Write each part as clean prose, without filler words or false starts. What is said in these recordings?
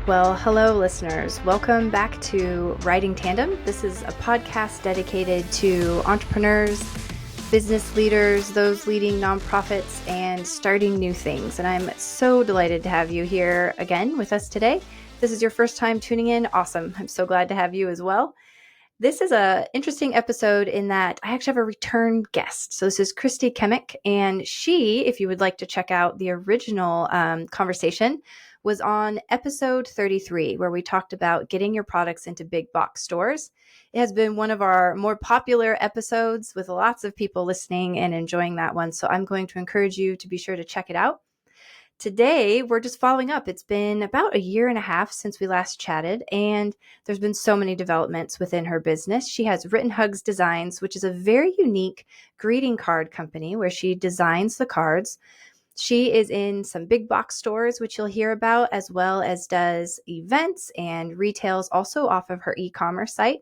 Well, hello, listeners. Welcome back to Writing Tandem. This is a podcast dedicated to entrepreneurs, business leaders, those leading nonprofits, and starting new things. And I'm so delighted to have you here again with us today. If this is your first time tuning in, awesome. I'm so glad to have you as well. This is an interesting episode in that I actually have a return guest. So this is Christi Kmecik, and she, if you would like to check out the original conversation, was on episode 33, where we talked about getting your products into big box stores. It has been one of our more popular episodes with lots of people listening and enjoying that one. So I'm going to encourage you to be sure to check it out. Today, we're just following up. It's been about a year and a half since we last chatted, and there's been so many developments within her business. She has Written Hugs Designs, which is a very unique greeting card company where she designs the cards. She is in some big box stores, which you'll hear about, as well as does events and retails also off of her e-commerce site.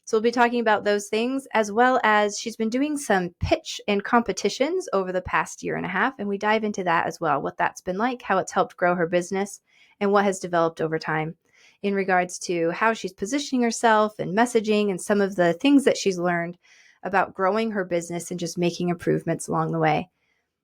So we'll be talking about those things, as well as she's been doing some pitch and competitions over the past year and a half. And we dive into that as well, what that's been like, how it's helped grow her business, and what has developed over time in regards to how she's positioning herself and messaging and some of the things that she's learned about growing her business and just making improvements along the way.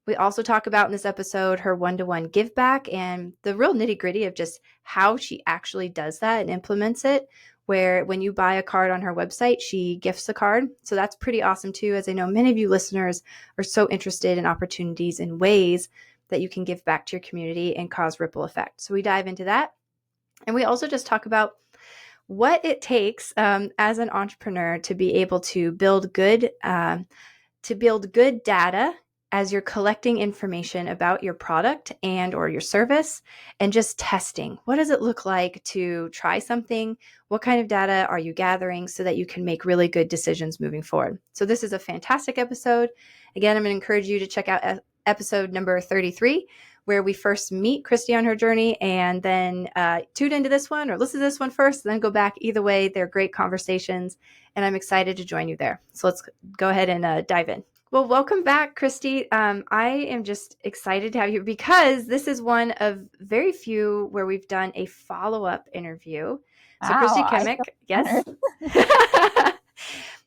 We also talk about in this episode her one-to-one giveback and the real nitty-gritty of just how she actually does that and implements it, where when you buy a card on her website, she gifts a card. So that's pretty awesome too, as I know many of you listeners are so interested in opportunities and ways that you can give back to your community and cause ripple effect. So we dive into that. And we also just talk about what it takes as an entrepreneur to be able to build good data as you're collecting information about your product and or your service, and just testing. What does it look like to try something? What kind of data are you gathering so that you can make really good decisions moving forward? So this is a fantastic episode. Again, I'm going to encourage you to check out episode number 33, where we first meet Christi on her journey, and then tune into this one or listen to this one first, and then go back. Either way, they're great conversations, and I'm excited to join you there. So let's go ahead and dive in. Well, welcome back, Christi. I am just excited to have you because this is one of very few where we've done a follow-up interview. So Wow, Christi Kmecik, yes.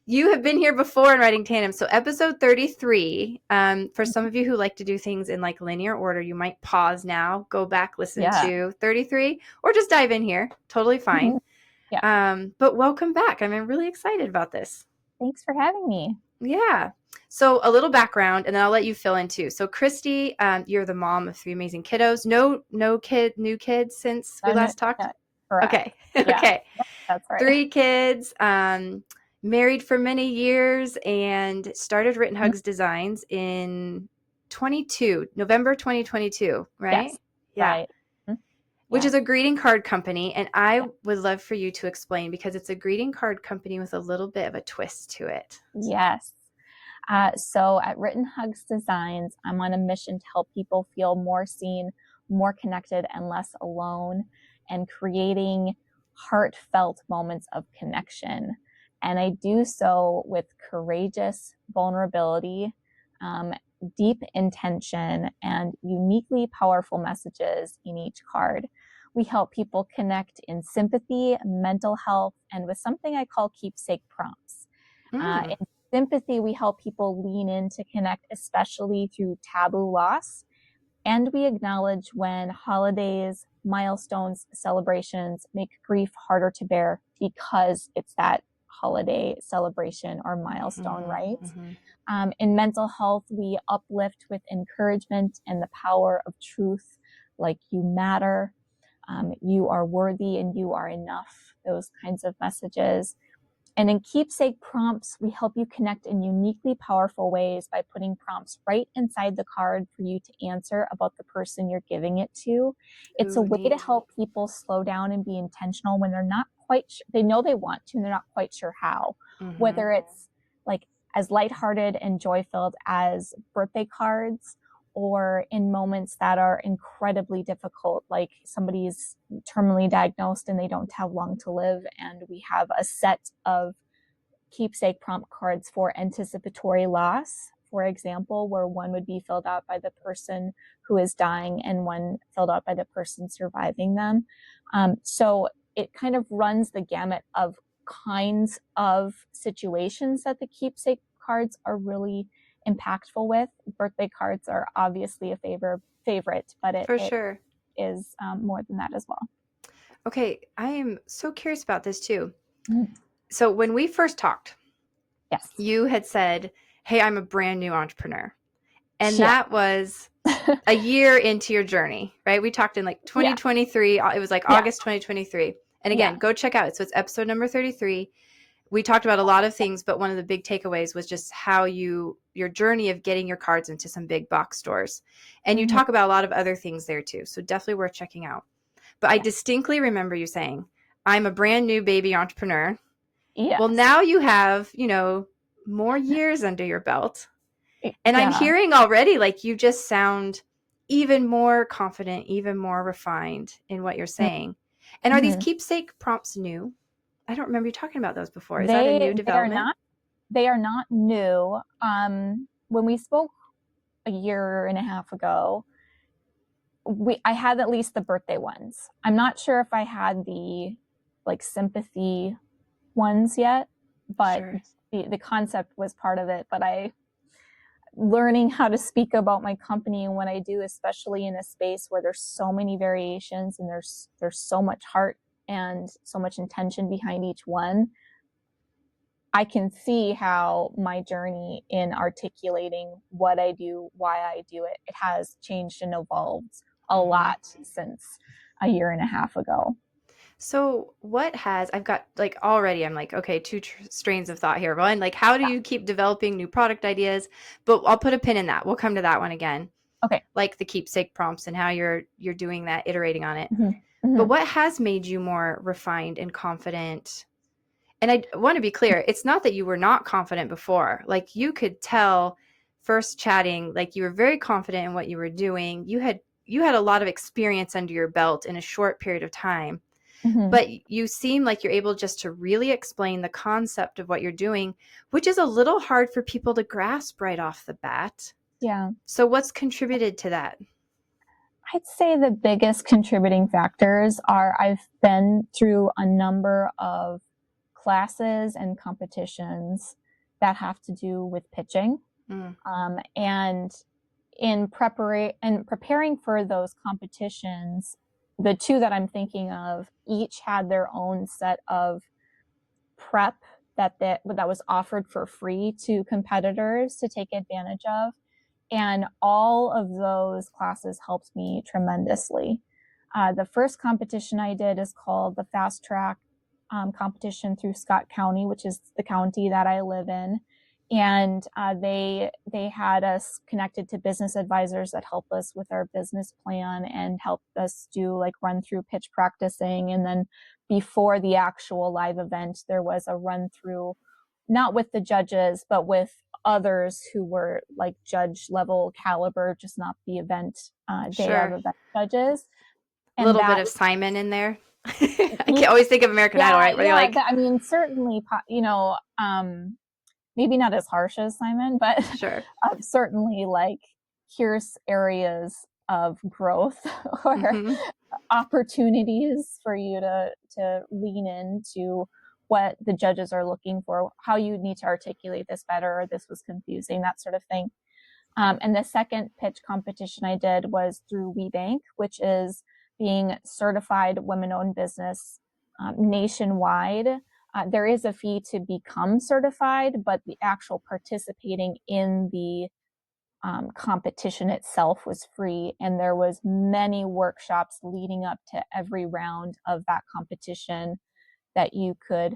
You have been here before in Writing Tandem. So episode 33, for some of you who like to do things in like linear order, you might pause now, go back, listen to 33, or just dive in here. Totally fine. But welcome back. I'm really excited about this. Thanks for having me. Yeah. So a little background, and then I'll let you fill in too. So Christi, you're the mom of 3 amazing kiddos. No new kids since we last talked? Okay. Yeah, okay. That's right. 3 kids, married for many years, and started Written Hugs Designs in November 2022, right? Yes. Yeah. Right. Which is a greeting card company. And I would love for you to explain, because it's a greeting card company with a little bit of a twist to it. Yes. So at Written Hugs Designs, I'm on a mission to help people feel more seen, more connected, and less alone, and creating heartfelt moments of connection. And I do so with courageous vulnerability, deep intention, and uniquely powerful messages in each card. We help people connect in sympathy, mental health, and with something I call keepsake prompts. In sympathy, we help people lean in to connect, especially through taboo loss. And we acknowledge when holidays, milestones, celebrations make grief harder to bear because it's that holiday celebration or milestone, right? In mental health, we uplift with encouragement and the power of truth, like you matter, you are worthy, and you are enough, those kinds of messages. And in keepsake prompts, we help you connect in uniquely powerful ways by putting prompts right inside the card for you to answer about the person you're giving it to. It's a way to help people slow down and be intentional when they're not quite sure. They know they want to, and they're not quite sure how. Whether it's like as lighthearted and joy-filled as birthday cards, or in moments that are incredibly difficult, like somebody's terminally diagnosed and they don't have long to live, and we have a set of keepsake prompt cards for anticipatory loss, for example, where one would be filled out by the person who is dying and one filled out by the person surviving them. So it kind of runs the gamut of kinds of situations that the keepsake cards are really impactful with. Birthday cards are obviously a favorite, but For it sure. is more than that as well. Okay, I am so curious about this too. Mm. So when we first talked, Yes. you had said, hey, I'm a brand new entrepreneur. And Yeah. that was a year into your journey, right? We talked in like 2023. Yeah. It was like August 2023. And again, go check out it. So it's episode number 33. We talked about a lot of things, but one of the big takeaways was just how your journey of getting your cards into some big box stores. And you talk about a lot of other things there too. So definitely worth checking out. But I distinctly remember you saying, I'm a brand new baby entrepreneur. Yes. Well, now you have, more years under your belt. And I'm hearing already, like, you just sound even more confident, even more refined in what you're saying. And are these keepsake prompts new? I don't remember you talking about those before. Is that a new development? They are not new. When we spoke a year and a half ago, I had at least the birthday ones. I'm not sure if I had the like sympathy ones yet, but the concept was part of it. But learning how to speak about my company and what I do, especially in a space where there's so many variations and there's so much heart and so much intention behind each one, I can see how my journey in articulating what I do, why I do it, it has changed and evolved a lot since a year and a half ago. So I've got like already, I'm like, okay, two strains of thought here. One, like, how do you keep developing new product ideas? But I'll put a pin in that. We'll come to that one again. Okay. Like the keepsake prompts and how you're doing that, iterating on it. But what has made you more refined and confident? And I want to be clear, it's not that you were not confident before. Like, you could tell first chatting, like, you were very confident in what you were doing. You had a lot of experience under your belt in a short period of time. But you seem like you're able just to really explain the concept of what you're doing, which is a little hard for people to grasp right off the bat. Yeah. So what's contributed to that? I'd say the biggest contributing factors are I've been through a number of classes and competitions that have to do with pitching. And in preparing for those competitions, the two that I'm thinking of each had their own set of prep that was offered for free to competitors to take advantage of. And all of those classes helped me tremendously. The first competition I did is called the Fast Track competition through Scott County, which is the county that I live in. And they had us connected to business advisors that help us with our business plan and helped us do like run through pitch practicing. And then before the actual live event, there was a run through, not with the judges, but with others who were like judge level caliber, just not the event day of event judges. A little bit of Simon in there. I can always think of American Idol, right? Where you're like, I mean, certainly, maybe not as harsh as Simon, but certainly like here's areas of growth or opportunities for you to lean into what the judges are looking for, how you need to articulate this better, or this was confusing, that sort of thing. And the second pitch competition I did was through WeBank, which is being certified women-owned business nationwide. There is a fee to become certified, but the actual participating in the competition itself was free. And there was many workshops leading up to every round of that competition that you could,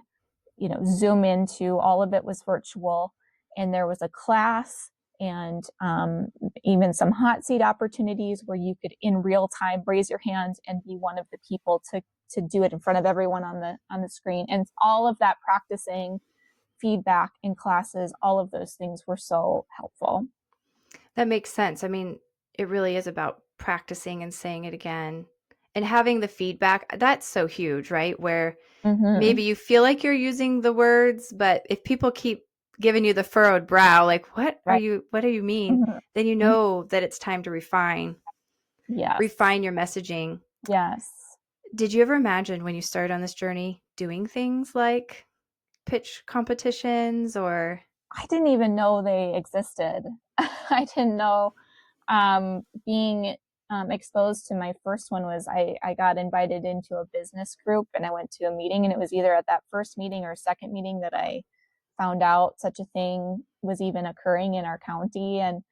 zoom into. All of it was virtual. And there was a class and even some hot seat opportunities where you could in real time raise your hand and be one of the people to do it in front of everyone on the screen. And all of that practicing, feedback in classes, all of those things were so helpful. That makes sense. I mean, it really is about practicing and saying it again and having the feedback. That's so huge, right? Where maybe you feel like you're using the words, but if people keep giving you the furrowed brow, like, what Right. do you mean? Mhm. Then you Mhm. know that it's time to refine Yes. your messaging. Yes. Did you ever imagine when you started on this journey doing things like pitch competitions or? I didn't even know they existed. I didn't know. Being exposed to my first one was I got invited into a business group and I went to a meeting, and it was either at that first meeting or second meeting that I found out such a thing was even occurring in our county. And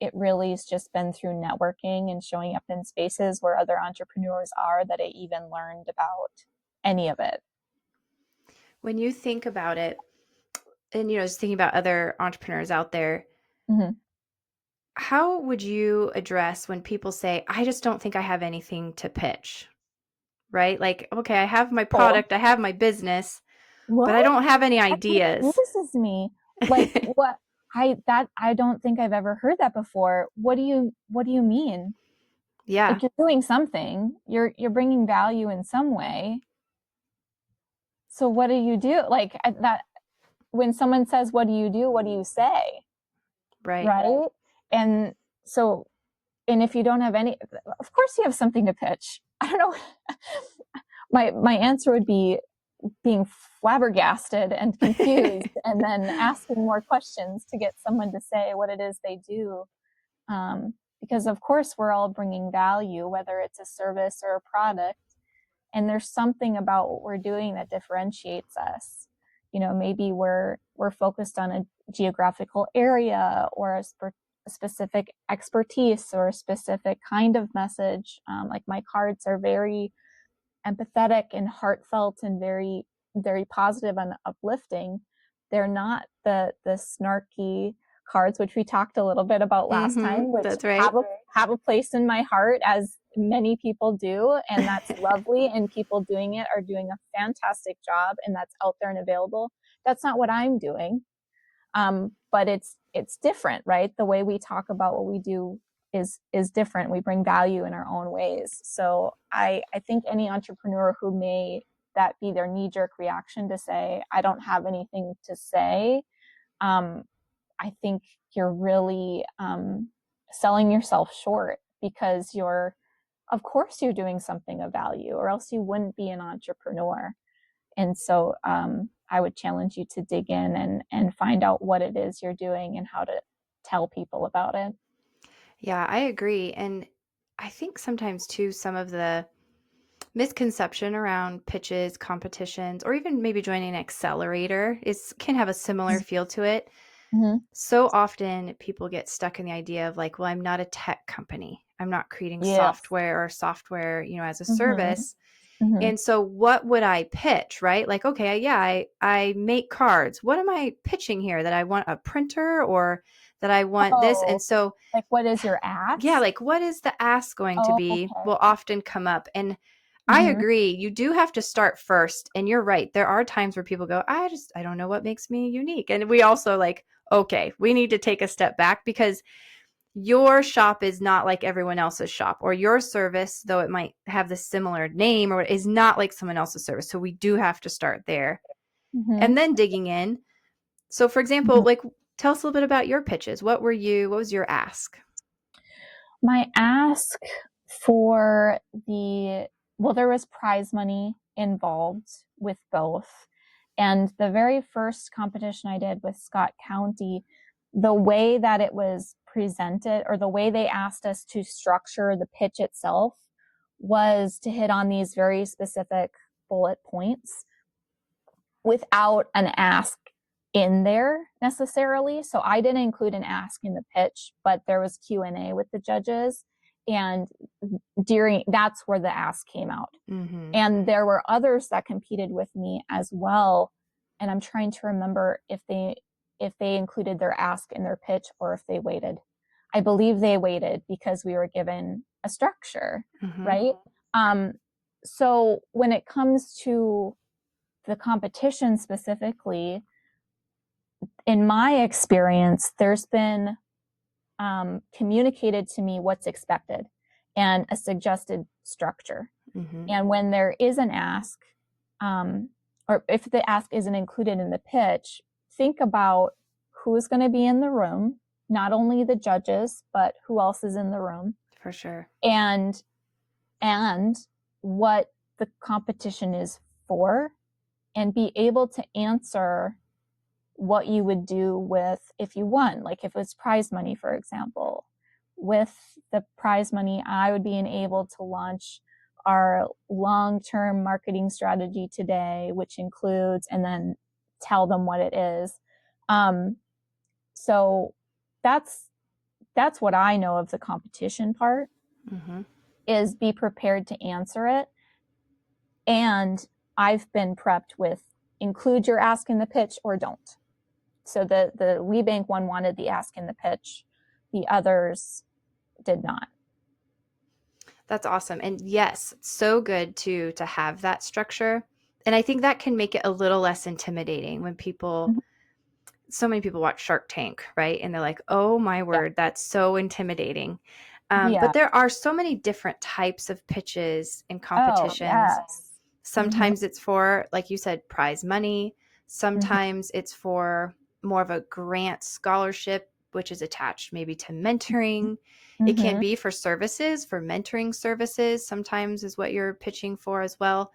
it really has just been through networking and showing up in spaces where other entrepreneurs are that I even learned about any of it. When you think about it, and just thinking about other entrepreneurs out there, Mm-hmm. how would you address when people say, I just don't think I have anything to pitch, right? Like, okay, I have my Oh, product, I have my business, but I what? don't have any That ideas. confuses me. Like what? I don't think I've ever heard that before. What do you mean? Yeah, Like you're doing something. You're bringing value in some way. So what do you do? Like that when someone says what do you do? What do you say? right. Right? And so and if you don't have any, of course you have something to pitch. I don't know. My answer would be being flabbergasted and confused and then asking more questions to get someone to say what it is they do. Because of course we're all bringing value, whether it's a service or a product, and there's something about what we're doing that differentiates us. Maybe we're focused on a geographical area or a specific expertise or a specific kind of message. Like my cards are very empathetic and heartfelt and very, very positive and uplifting. They're not the snarky cards, which we talked a little bit about last time, which That's right. have a place in my heart, as many people do, and that's lovely. And people doing it are doing a fantastic job, and that's out there and available. That's not what I'm doing. But it's different, right? The way we talk about what we do is different. We bring value in our own ways. So I think any entrepreneur who may that be their knee-jerk reaction to say, I don't have anything to say, um, I think you're really selling yourself short, because of course you're doing something of value, or else you wouldn't be an entrepreneur. And so I would challenge you to dig in and find out what it is you're doing and how to tell people about it. Yeah, I agree. And I think sometimes too, some of the misconception around pitches, competitions, or even maybe joining an accelerator can have a similar feel to it. Mm-hmm. So often people get stuck in the idea of like, well, I'm not a tech company. I'm not creating Yes. software, as a Mm-hmm. service. Mm-hmm. And so what would I pitch, right? Like, okay, yeah, I make cards. What am I pitching here? That I want a printer or that I want this? Oh, And so, like what is your yeah, ask? like what is the ask going to Oh, be will okay. often come up. And I Mm-hmm. agree. You do have to start first. And you're right. There are times where people go, I don't know what makes me unique. And we also like, okay, we need to take a step back because your shop is not like everyone else's shop, or your service, though it might have the similar name, or is not like someone else's service. So we do have to start there Mm-hmm. and then digging in. So for example, Mm-hmm. like tell us a little bit about your pitches. What was your ask? My ask for there was prize money involved with both. And the very first competition I did with Scott County, the way that it was presented, or the way they asked us to structure the pitch itself, was to hit on these very specific bullet points without an ask in there necessarily. So I didn't include an ask in the pitch, but there was Q&A with the judges, and that's where the ask came out. Mm-hmm. And there were others that competed with me as well, and I'm trying to remember if they included their ask in their pitch or if they waited. I believe they waited because we were given a structure, Mm-hmm. right? So when it comes to the competition specifically, in my experience, there's been communicated to me what's expected and a suggested structure. Mm-hmm. And when there is an ask, or if the ask isn't included in the pitch, think about who's going to be in the room, not only the judges, but who else is in the room. For sure. And what the competition is for, and be able to answer what you would do with if you won, like if it was prize money, for example. With the prize money, I would be able to launch our long-term marketing strategy today, which includes, and then tell them what it is. So that's what I know of the competition part, is be prepared to answer it. And I've been prepped with include your ask in the pitch or don't. So the WeBank one wanted the ask in the pitch. The others did not. That's awesome. And yes, so good to have that structure. And I think that can make it a little less intimidating when people, so many people watch Shark Tank, right? And they're like, oh my word, that's so intimidating. But there are so many different types of pitches and competitions. Oh, yes. Sometimes it's for, like you said, prize money. Sometimes it's for more of a grant scholarship, which is attached maybe to mentoring. It can be for services, for mentoring services, sometimes is what you're pitching for as well.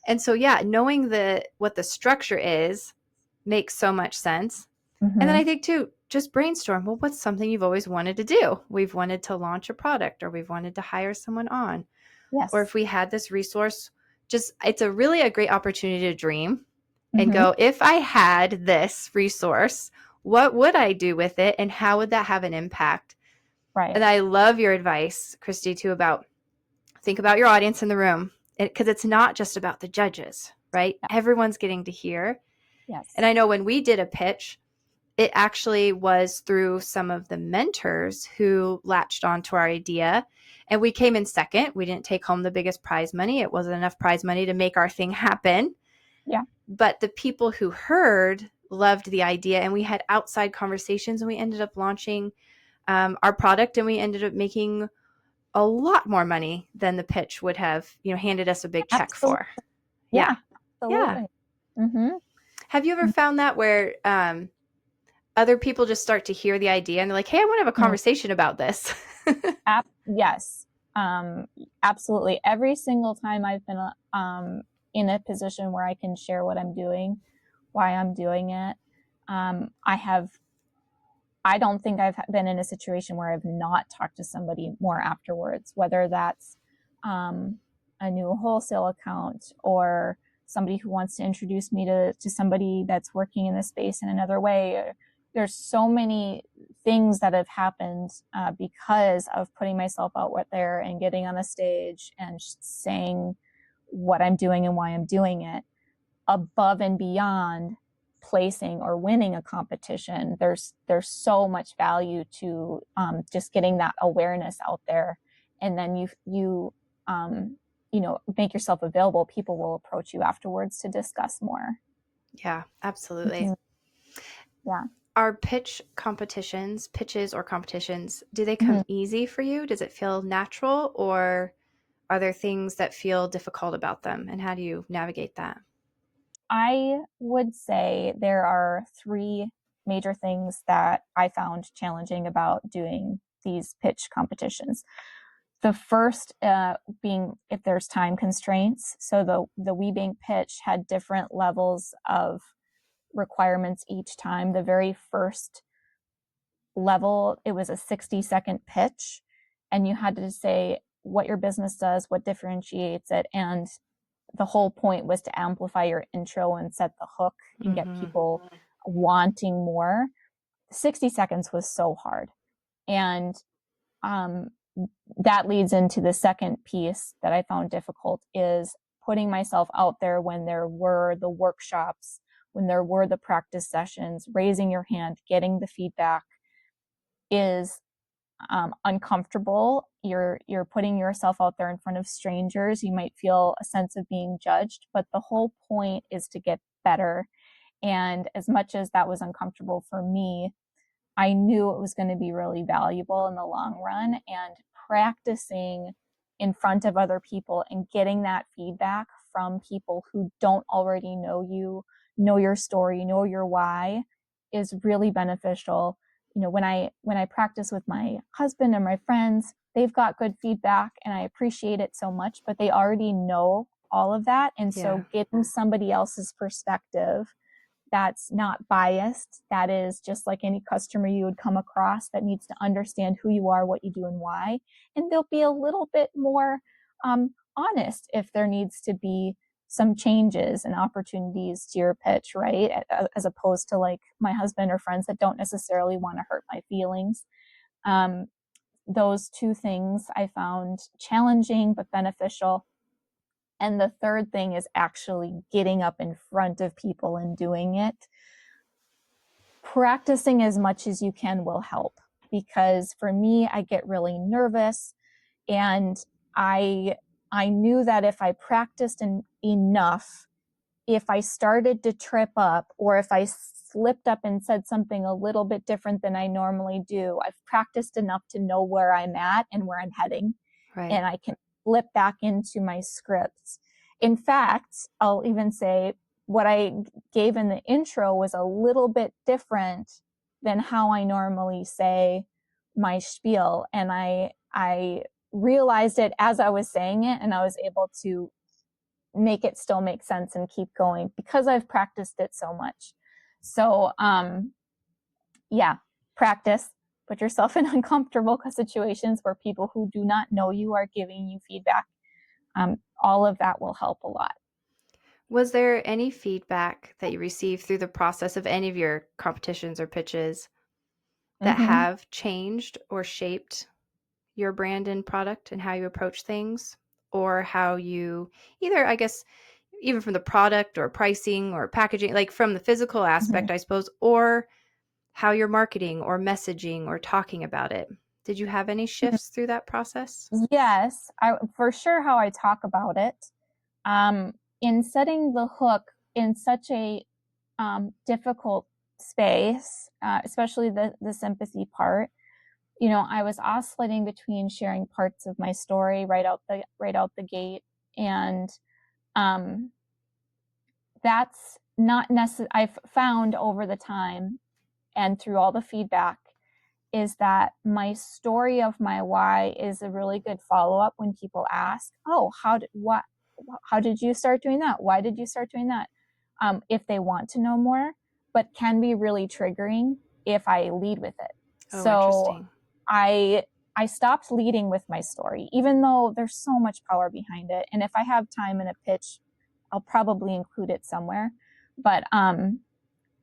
And so, yeah, knowing what the structure is makes so much sense. And then I think too, just brainstorm. Well, what's something you've always wanted to do? We've wanted to launch a product, or we've wanted to hire someone on. Yes. Or if we had this resource, it's a really a great opportunity to dream and go, if I had this resource, what would I do with it? And how would that have an impact? Right. And I love your advice, Christi, too, about think about your audience in the room, because it's not just about the judges, right? Yeah. Everyone's getting to hear. Yes. And I know when we did a pitch, it actually was through some of the mentors who latched onto our idea, and we came in second. We didn't take home the biggest prize money. It wasn't enough prize money to make our thing happen. Yeah. But the people who heard loved the idea, and we had outside conversations, and we ended up launching our product, and we ended up making a lot more money than the pitch would have, handed us a big check for. Yeah. Absolutely. Yeah. Have you ever found that where other people just start to hear the idea and they're like, hey, I want to have a conversation about this? Yes. Absolutely. Every single time I've been in a position where I can share what I'm doing, why I'm doing it, I don't think I've been in a situation where I've not talked to somebody more afterwards, whether that's a new wholesale account or somebody who wants to introduce me to somebody that's working in the space in another way. There's so many things that have happened because of putting myself out there and getting on a stage and saying what I'm doing and why I'm doing it, above and beyond placing or winning a competition. There's so much value to just getting that awareness out there, and then you make yourself available. People will approach you afterwards to discuss more. Yeah, absolutely. Yeah. Are pitches or competitions, do they come easy for you? Does it feel natural, or are there things that feel difficult about them? And how do you navigate that? I would say there are 3 major things that I found challenging about doing these pitch competitions. The first being if there's time constraints. So the WeBank pitch had different levels of requirements each time. The very first level, it was a 60-second pitch, and you had to say what your business does, what differentiates it, and the whole point was to amplify your intro and set the hook and get people wanting more. 60 seconds was so hard. And that leads into the second piece that I found difficult, is putting myself out there when there were the workshops, when there were the practice sessions, raising your hand, getting the feedback is uncomfortable. You're putting yourself out there in front of strangers. You might feel a sense of being judged, but the whole point is to get better. And as much as that was uncomfortable for me, I knew it was going to be really valuable in the long run. And practicing in front of other people and getting that feedback from people who don't already know you, know your story, know your why, is really beneficial. When I practice with my husband and my friends, they've got good feedback and I appreciate it so much, but they already know all of that. And so getting somebody else's perspective that's not biased, that is just like any customer you would come across that needs to understand who you are, what you do, and why. And they'll be a little bit more honest if there needs to be some changes and opportunities to your pitch, right? As opposed to like my husband or friends that don't necessarily want to hurt my feelings. Those two things I found challenging but beneficial. And the third thing is actually getting up in front of people and doing it. Practicing as much as you can will help, because for me, I get really nervous, and I knew that if I practiced enough, if I started to trip up or if I slipped up and said something a little bit different than I normally do, I've practiced enough to know where I'm at and where I'm heading. Right. And I can flip back into my scripts. In fact, I'll even say what I gave in the intro was a little bit different than how I normally say my spiel. And I realized it as I was saying it, and I was able to make it still make sense and keep going because I've practiced it so much. So, practice. Put yourself in uncomfortable situations where people who do not know you are giving you feedback. All of that will help a lot. Was there any feedback that you received through the process of any of your competitions or pitches that have changed or shaped your brand and product and how you approach things, or how you either, I guess, even from the product or pricing or packaging, like from the physical aspect, I suppose, or how you're marketing or messaging or talking about it? Did you have any shifts through that process? Yes, for sure how I talk about it. In setting the hook in such a difficult space, especially the sympathy part, I was oscillating between sharing parts of my story right out the gate, and that's not necessary. I've found over the time and through all the feedback is that my story of my why is a really good follow-up when people ask, oh, how did you start doing that? Why did you start doing that? If they want to know more, but can be really triggering if I lead with it. Oh, so interesting. I stopped leading with my story, even though there's so much power behind it. And if I have time in a pitch, I'll probably include it somewhere. But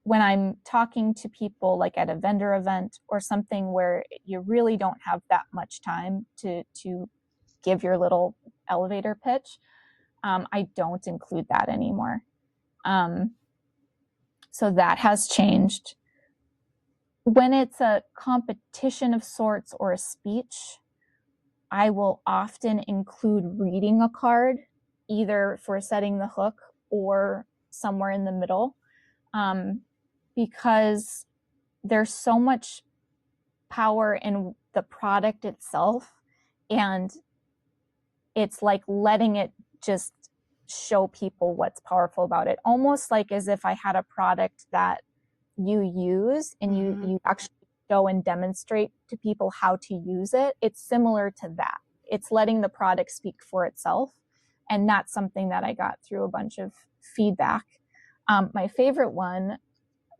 when I'm talking to people like at a vendor event or something where you really don't have that much time to give your little elevator pitch, I don't include that anymore. So that has changed. When it's a competition of sorts or a speech, I will often include reading a card, either for setting the hook or somewhere in the middle, because there's so much power in the product itself, and it's like letting it just show people what's powerful about it, almost like as if I had a product that you use and you actually go and demonstrate to people how to use it. It's similar to that. It's letting the product speak for itself, and that's something that I got through a bunch of feedback. My favorite one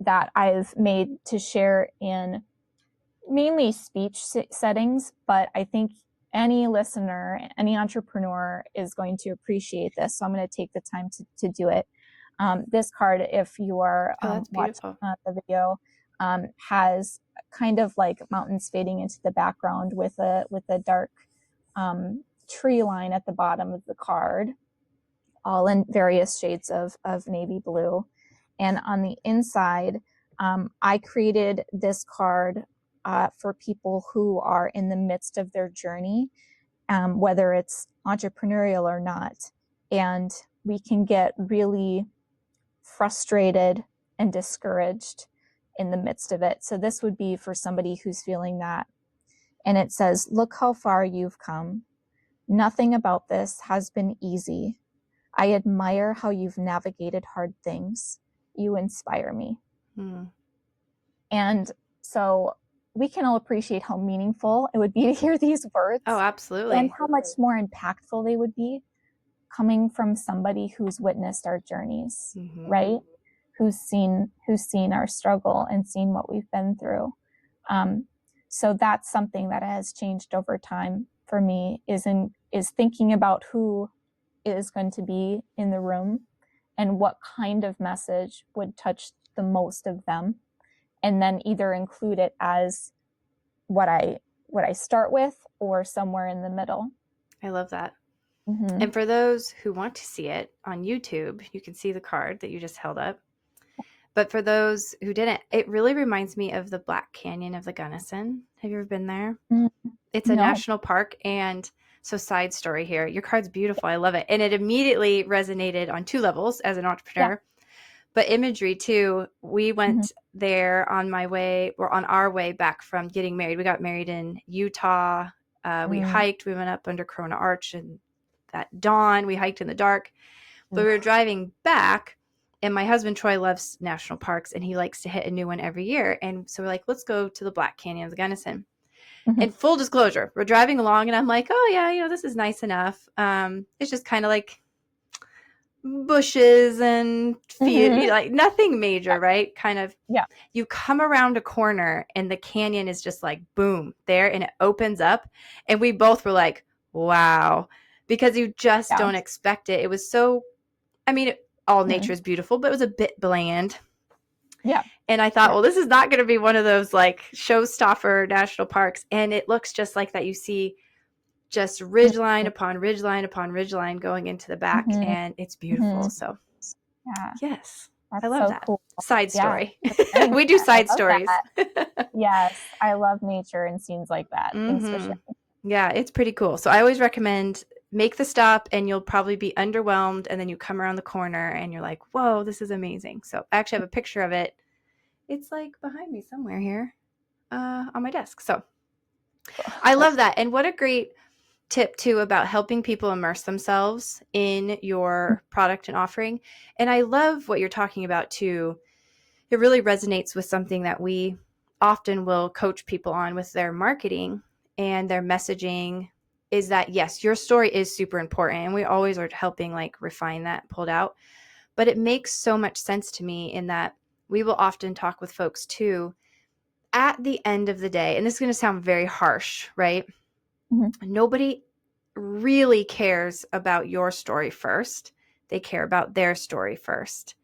that I've made to share in mainly speech settings, but I think any listener, any entrepreneur is going to appreciate this. So I'm going to take the time to do it. This card, if you are watching the video, has kind of like mountains fading into the background with a dark tree line at the bottom of the card, all in various shades of navy blue. And on the inside, I created this card for people who are in the midst of their journey, whether it's entrepreneurial or not. And we can get really frustrated and discouraged in the midst of it. So this would be for somebody who's feeling that. And it says, look how far you've come. Nothing about this has been easy. I admire how you've navigated hard things. You inspire me. And so we can all appreciate how meaningful it would be to hear these words Oh, and absolutely. how much more impactful they would be coming from somebody who's witnessed our journeys, right? Who's seen our struggle and seen what we've been through. So that's something that has changed over time for me, is thinking about who is going to be in the room and what kind of message would touch the most of them, and then either include it as what I start with or somewhere in the middle. I love that. And for those who want to see it on YouTube, you can see the card that you just held up. But for those who didn't, it really reminds me of the Black Canyon of the Gunnison. Have you ever been there? It's a national park. And so, side story here, your card's beautiful. I love it. And it immediately resonated on 2 levels as an entrepreneur. But imagery too. We went there on our way back from getting married. We got married in Utah. We hiked. We went up under Corona Arch, and at dawn we hiked in the dark. But we were driving back, and my husband Troy loves national parks, and he likes to hit a new one every year. And so we're like, let's go to the Black Canyon of the Gunnison. And full disclosure, we're driving along, and I'm like, oh yeah, this is nice enough. It's just kind of like bushes and like nothing major, right? Kind of. Yeah. You come around a corner, and the canyon is just like boom there, and it opens up, and we both were like, wow, because you just don't expect it. It was so. I mean, all nature is beautiful, but it was a bit bland. Yeah. And I thought, well, this is not going to be one of those like showstopper national parks. And it looks just like that. You see just ridgeline upon ridgeline upon ridgeline going into the back, and it's beautiful. So, yes, I love that. Cool. Side story. We do side stories. Yes, I love nature and scenes like that. Thanks for sharing. Yeah, it's pretty cool. So I always recommend make the stop, and you'll probably be underwhelmed, and then you come around the corner and you're like, whoa, this is amazing. So I actually have a picture of it. It's like behind me somewhere here on my desk. So I love that. And what a great tip too about helping people immerse themselves in your product and offering. And I love what you're talking about too. It really resonates with something that we often will coach people on with their marketing and their messaging, is that yes, your story is super important, and we always are helping like refine that, pulled out. But it makes so much sense to me in that we will often talk with folks too at the end of the day, and this is going to sound very harsh, right? Nobody really cares about your story first. They care about their story first.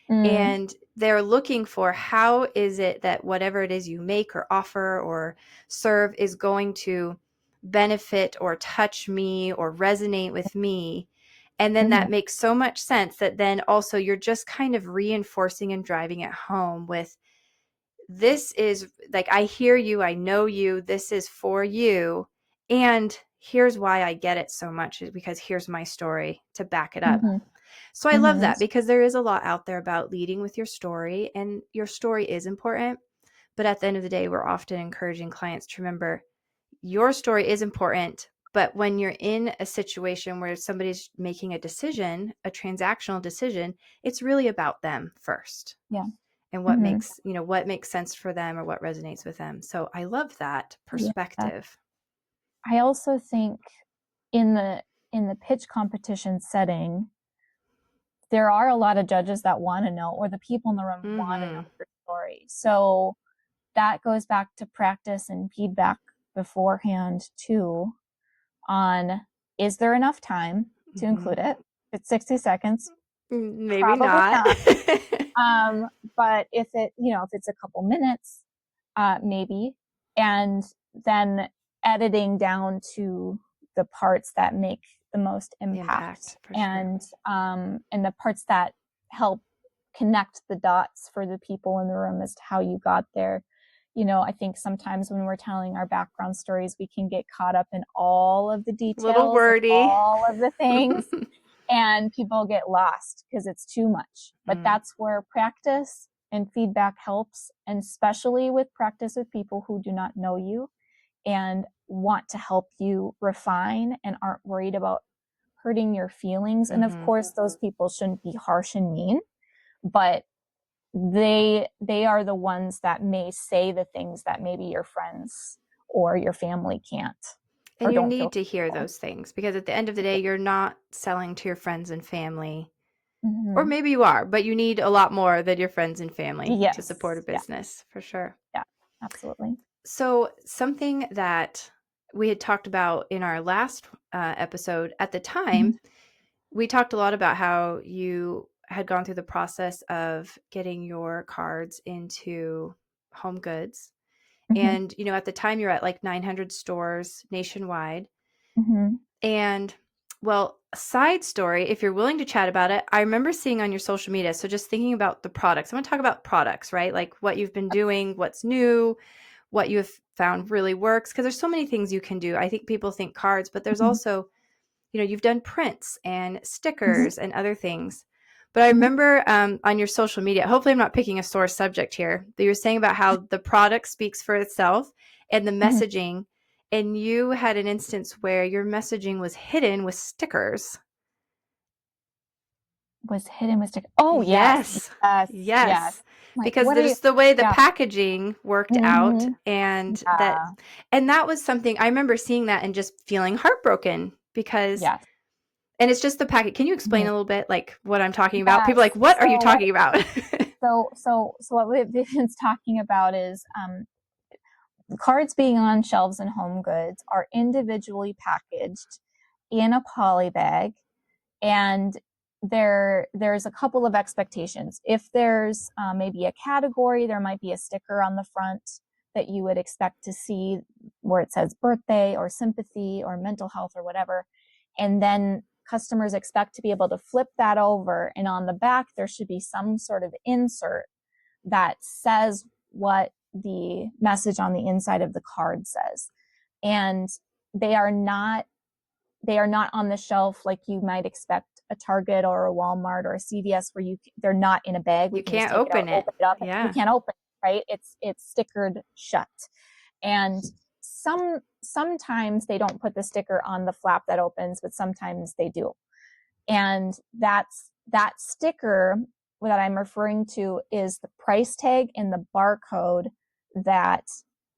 And they're looking for, how is it that whatever it is you make or offer or serve is going to benefit or touch me or resonate with me. And then that makes so much sense that then also you're just kind of reinforcing and driving it home with, this is like, I hear you, I know you, this is for you. And here's why I get it so much, is because here's my story to back it up. So I love that, because there is a lot out there about leading with your story, and your story is important. But at the end of the day, we're often encouraging clients to remember your story is important. But when you're in a situation where somebody's making a decision, a transactional decision, it's really about them first. Yeah. And what makes, what makes sense for them or what resonates with them. So I love that perspective. I also think in the pitch competition setting, there are a lot of judges that want to know, or the people in the room want to know your story. So that goes back to practice and feedback beforehand too, on, is there enough time to include it? If it's 60 seconds, maybe not. But if it's a couple minutes, maybe. And then editing down to the parts that make the most impact and the parts that help connect the dots for the people in the room as to how you got there. I think sometimes when we're telling our background stories, we can get caught up in all of the details, little wordy, all of the things, and people get lost because it's too much. But that's where practice and feedback helps, and especially with practice with people who do not know you and want to help you refine and aren't worried about hurting your feelings. And of course, those people shouldn't be harsh and mean, but they are the ones that may say the things that maybe your friends or your family can't And or you don't need feel to hear comfortable. those things because at the end of the day, you're not selling to your friends and family. Or Mm-hmm. maybe you are, but you need a lot more than your friends and family to support a Yes. Yeah. business for sure. Yeah. Absolutely. So, something that we had talked about in our last episode at the Mm-hmm. time, we talked a lot about how you had gone through the process of getting your cards into Home Goods. Mm-hmm. And, at the time you're at like 900 stores nationwide. Mm-hmm. And, well, a side story, if you're willing to chat about it, I remember seeing on your social media. So, just thinking about the products, I want to talk about products, right? Like what you've been doing, what's new, what you have found really works. Because there's so many things you can do. I think people think cards, but there's Mm-hmm. also, you've done prints and Mm-hmm. stickers and other things. But I remember on your social media, hopefully I'm not picking a sore subject here, but you were saying about how the product speaks for itself and the Mm-hmm. messaging. And you had an instance where your messaging was hidden with stickers. Was hidden with sticker. Oh yes, Yes. yes, yes. Yes. Like, Because what are you? there's the way the Yeah. packaging worked out Mm-hmm. Yeah. and that was something I remember seeing that and just feeling heartbroken because Yes. and it's just the packet. Can you explain Mm-hmm. a little bit like what I'm talking about? People are like, Yes. what are you talking about? So what Vivian's talking about is cards being on shelves in Home Goods are individually packaged in a poly bag, and there's a couple of expectations. If there's maybe a category, there might be a sticker on the front that you would expect to see where it says birthday or sympathy or mental health or whatever. And then customers expect to be able to flip that over, and on the back there should be some sort of insert that says what the message on the inside of the card says. And they are not on the shelf like you might expect a Target or a Walmart or a CVS where they're not in a bag. We You can just can't take it out, open it. open it up. We Yeah. can't open it, right? It's stickered shut. And sometimes they don't put the sticker on the flap that opens, but sometimes they do. And that sticker that I'm referring to is the price tag and the barcode that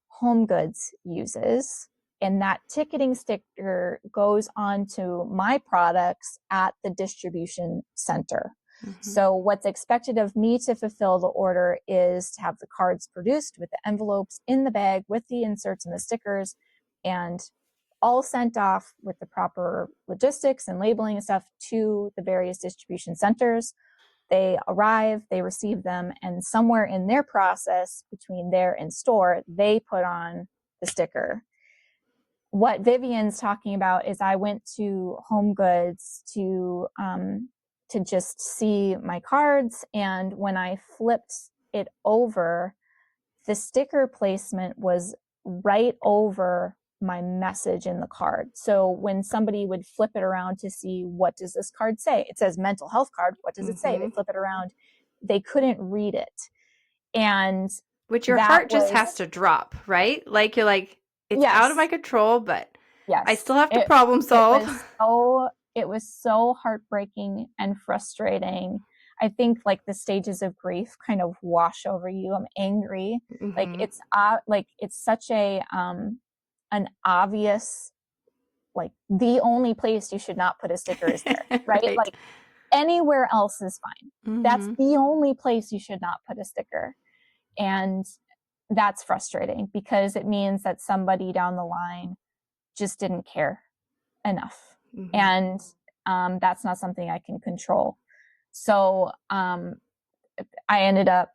Home Goods uses. And that ticketing sticker goes onto my products at the distribution center. Mm-hmm. So what's expected of me to fulfill the order is to have the cards produced with the envelopes in the bag with the inserts and the stickers, and all sent off with the proper logistics and labeling and stuff to the various distribution centers. They arrive, they receive them, and somewhere in their process between there and store, they put on the sticker. What Vivian's talking about is I went to Home Goods to just see my cards, and when I flipped it over, the sticker placement was right over my message in the card. So when somebody would flip it around to see what does this card say, it says mental health card. What does it say? They flip it around. They couldn't read it. And Which your that heart just was, has to drop, right? Like you're like, it's out of my yes, control, but I yes. still have to problem solve. It was so heartbreaking and frustrating. I think like the stages of grief kind of wash over you. I'm angry. Like Mm-hmm. it's such a an obvious, like the only place you should not put a sticker is there, right? Right. Like anywhere else is fine. That's Mm-hmm. the only place you should not put a sticker. And that's frustrating because it means that somebody down the line just didn't care enough. Mm-hmm. And that's not something I can control. So I ended up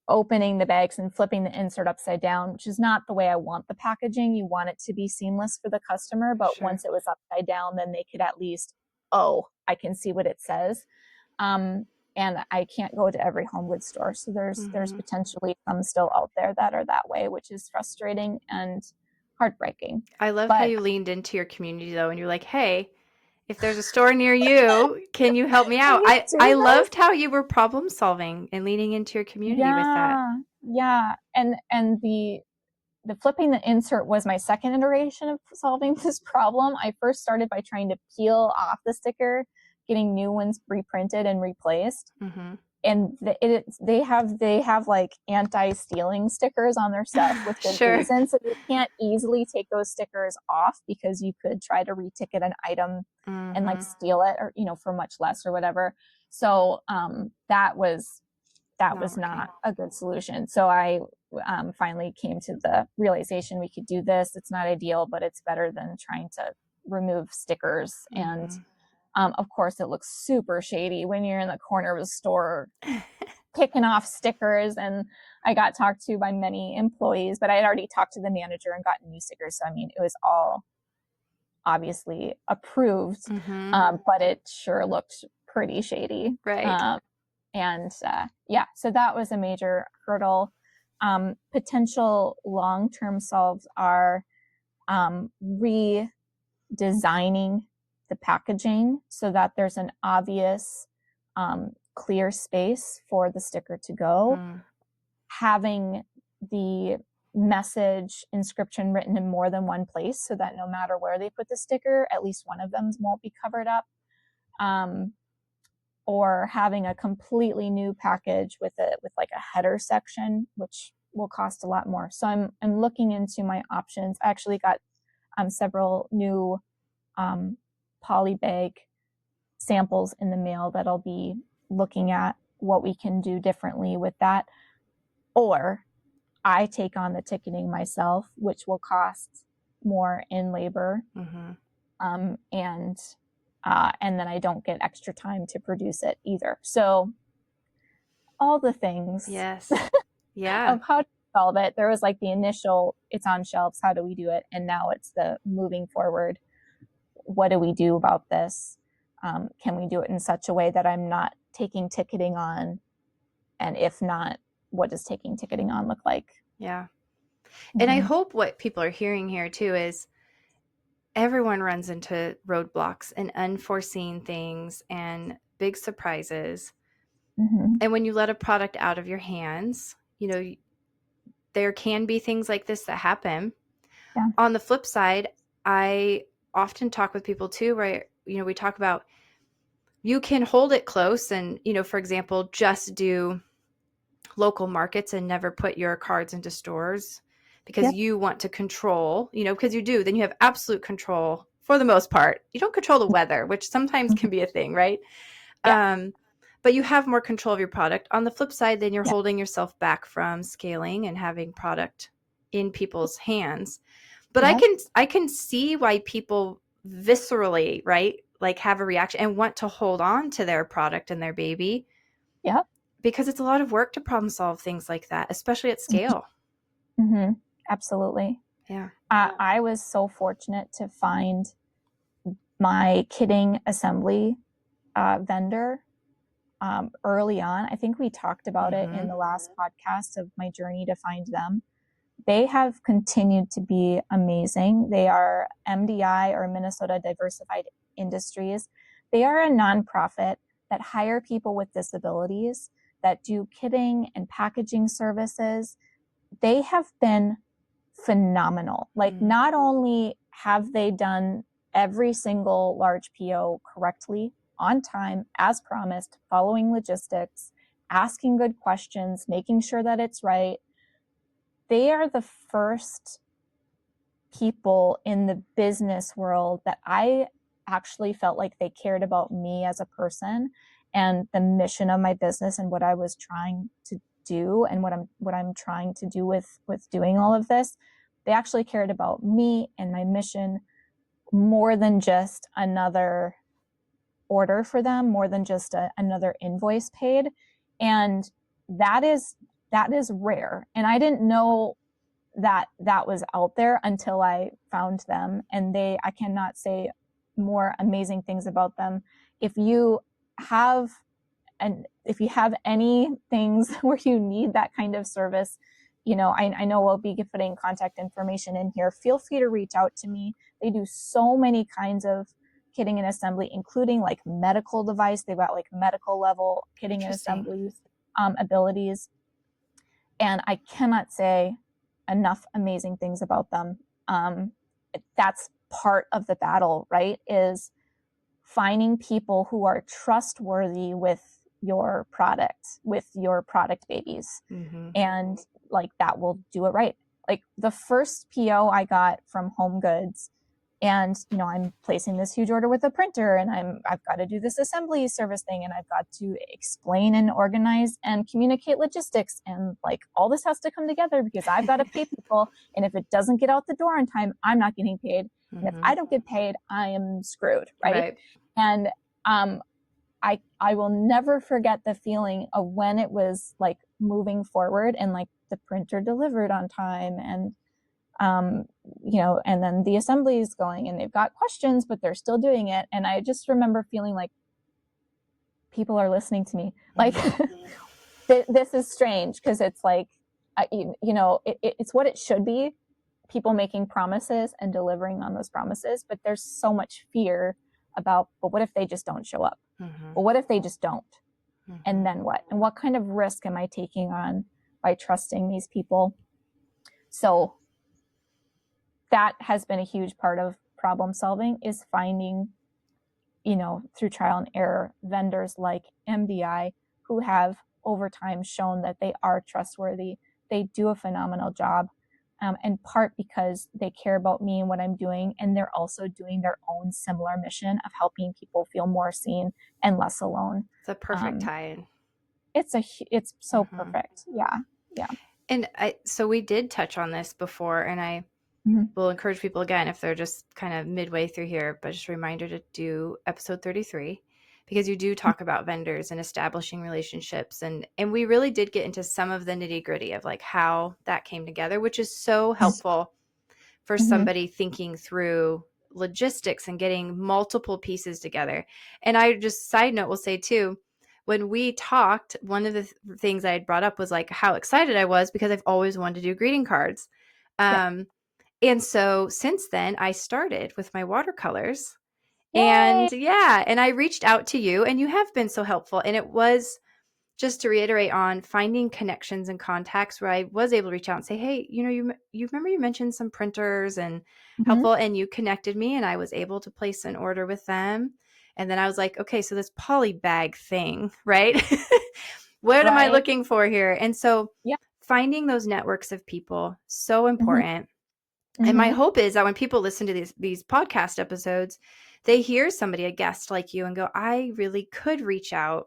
opening the bags and flipping the insert upside down, which is not the way I want the packaging. You want it to be seamless for the customer, but Sure. once it was upside down, then they could at least, oh, I can see what it says. And I can't go to every Home Goods store, so there's potentially some still out there that are that way, which is frustrating and heartbreaking. I love how But you leaned into your community though, and you're like, hey, if there's a store near you, can you help me can out? you do I this? loved how you were problem solving and leaning into your community with that. Yeah. And the flipping the insert was my second iteration of solving this problem. I first started by trying to peel off the sticker, getting new ones reprinted and replaced. Mm-hmm. and they have like anti-stealing stickers on their stuff with good Sure. reason. So you can't easily take those stickers off because you could try to reticket an item and like steal it, or for much less or whatever. So that was not a good solution. So I finally came to the realization we could do this. It's not ideal, but it's better than trying to remove stickers. And of course, it looks super shady when you're in the corner of a store picking off stickers. And I got talked to by many employees, but I had already talked to the manager and gotten new stickers. So, I mean, it was all obviously approved, but it sure looked pretty shady. Right. So that was a major hurdle. Potential long-term solves are redesigning the packaging so that there's an obvious clear space for the sticker to go, having the message inscription written in more than one place so that no matter where they put the sticker, at least one of them won't be covered up, or having a completely new package with like a header section, which will cost a lot more. So I'm looking into my options. I actually got several new poly bag samples in the mail that I'll be looking at what we can do differently with that. Or I take on the ticketing myself, which will cost more in labor. And then I don't get extra time to produce it either. So all the things Yes. Yeah. of how to solve it. There was like the initial, it's on shelves, how do we do it? And now it's the moving forward. What do we do about this? Can we do it in such a way that I'm not taking ticketing on? And if not, what does taking ticketing on look like? Yeah. And I hope what people are hearing here too is everyone runs into roadblocks and unforeseen things and big surprises. And when you let a product out of your hands, there can be things like this that happen. Yeah. On the flip side, I often talk with people too, where, we talk about you can hold it close and, for example, just do local markets and never put your cards into stores because you want to control, because you do, then you have absolute control for the most part. You don't control the weather, which sometimes can be a thing, right? But you have more control of your product. On the flip side, then you're holding yourself back from scaling and having product in people's hands. But I can see why people viscerally, right, like have a reaction and want to hold on to their product and their baby. Yeah. Because it's a lot of work to problem solve things like that, especially at scale. Absolutely. Yeah. I was so fortunate to find my kitting assembly vendor early on. I think we talked about it in the last podcast of my journey to find them. They have continued to be amazing. They are MDI, or Minnesota Diversified Industries. They are a nonprofit that hire people with disabilities that do kitting and packaging services. They have been phenomenal. Like, not only have they done every single large PO correctly, on time, as promised, following logistics, asking good questions, making sure that it's right. They are the first people in the business world that I actually felt like they cared about me as a person and the mission of my business and what I was trying to do and what I'm trying to do with doing all of this. They actually cared about me and my mission more than just another order for them, more than just another invoice paid. And that is rare. And I didn't know that was out there until I found them. And I cannot say more amazing things about them. If you have any things where you need that kind of service, I know we'll be putting contact information in here. Feel free to reach out to me. They do so many kinds of kitting and assembly, including like medical device. They've got like medical level kitting and assembly abilities. And I cannot say enough amazing things about them. That's part of the battle, right? Is finding people who are trustworthy with your product with your product babies. Mm-hmm. And like that will do it right. Like the first PO I got from Home Goods, and I'm placing this huge order with a printer, and I've got to do this assembly service thing, and I've got to explain and organize and communicate logistics, and like all this has to come together because I've got to pay people, and if it doesn't get out the door on time, I'm not getting paid, and if Mm-hmm. I don't get paid, I am screwed, right? Right. And I will never forget the feeling of when it was like moving forward and like the printer delivered on time, and and then the assembly is going and they've got questions, but they're still doing it. And I just remember feeling like people are listening to me. Like this is strange because it's like, it's what it should be. People making promises and delivering on those promises, but there's so much fear about, but what if they just don't show up? Mm-hmm. Well, what if they just don't? Mm-hmm. And then what? And what kind of risk am I taking on by trusting these people? So that has been a huge part of problem solving, is finding, through trial and error, vendors like MBI who have over time shown that they are trustworthy. They do a phenomenal job, in part because they care about me and what I'm doing, and they're also doing their own similar mission of helping people feel more seen and less alone. It's a perfect tie-in. It's so Mm-hmm. perfect. Yeah. And so we did touch on this before, and I Mm-hmm. will encourage people again, if they're just kind of midway through here, but just a reminder to do episode 33, because you do talk about vendors and establishing relationships. And we really did get into some of the nitty gritty of like how that came together, which is so helpful for Mm-hmm. somebody thinking through logistics and getting multiple pieces together. And I just, side note, will say too, when we talked, one of the things I had brought up was like how excited I was because I've always wanted to do greeting cards. Yeah. And so since then I started with my watercolors. Yay! And I reached out to you, and you have been so helpful. And it was, just to reiterate, on finding connections and contacts where I was able to reach out and say, hey, you remember you mentioned some printers and Mm-hmm. helpful, and you connected me, and I was able to place an order with them. And then I was like, okay, so this poly bag thing, right? What am I looking for here? And so finding those networks of people, so important. Mm-hmm. And my hope is that when people listen to these podcast episodes, they hear somebody, a guest like you, and go, I really could reach out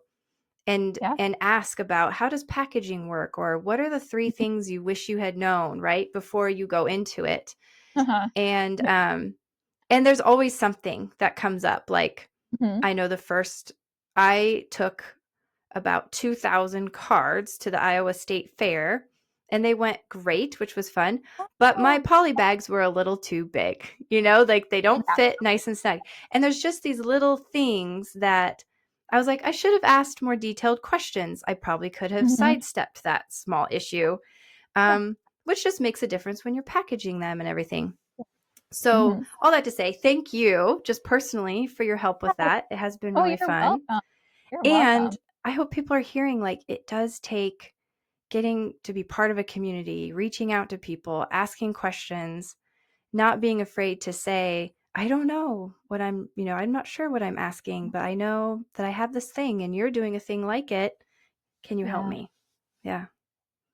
and ask about, how does packaging work, or what are the 3 things you wish you had known right before you go into it. Uh-huh. And there's always something that comes up. Like, Mm-hmm. I know I took about 2,000 cards to the Iowa State Fair, and they went great, which was fun. But my poly bags were a little too big, like they don't fit nice and snug. And there's just these little things that I was like, I should have asked more detailed questions. I probably could have sidestepped that small issue, which just makes a difference when you're packaging them and everything. So all that to say, thank you just personally for your help with that. It has been really fun. Welcome. You're And welcome. I hope people are hearing, like, it does take getting to be part of a community, reaching out to people, asking questions, not being afraid to say, I don't know what I'm not sure what I'm asking, but I know that I have this thing and you're doing a thing like it. Can you help me? Yeah.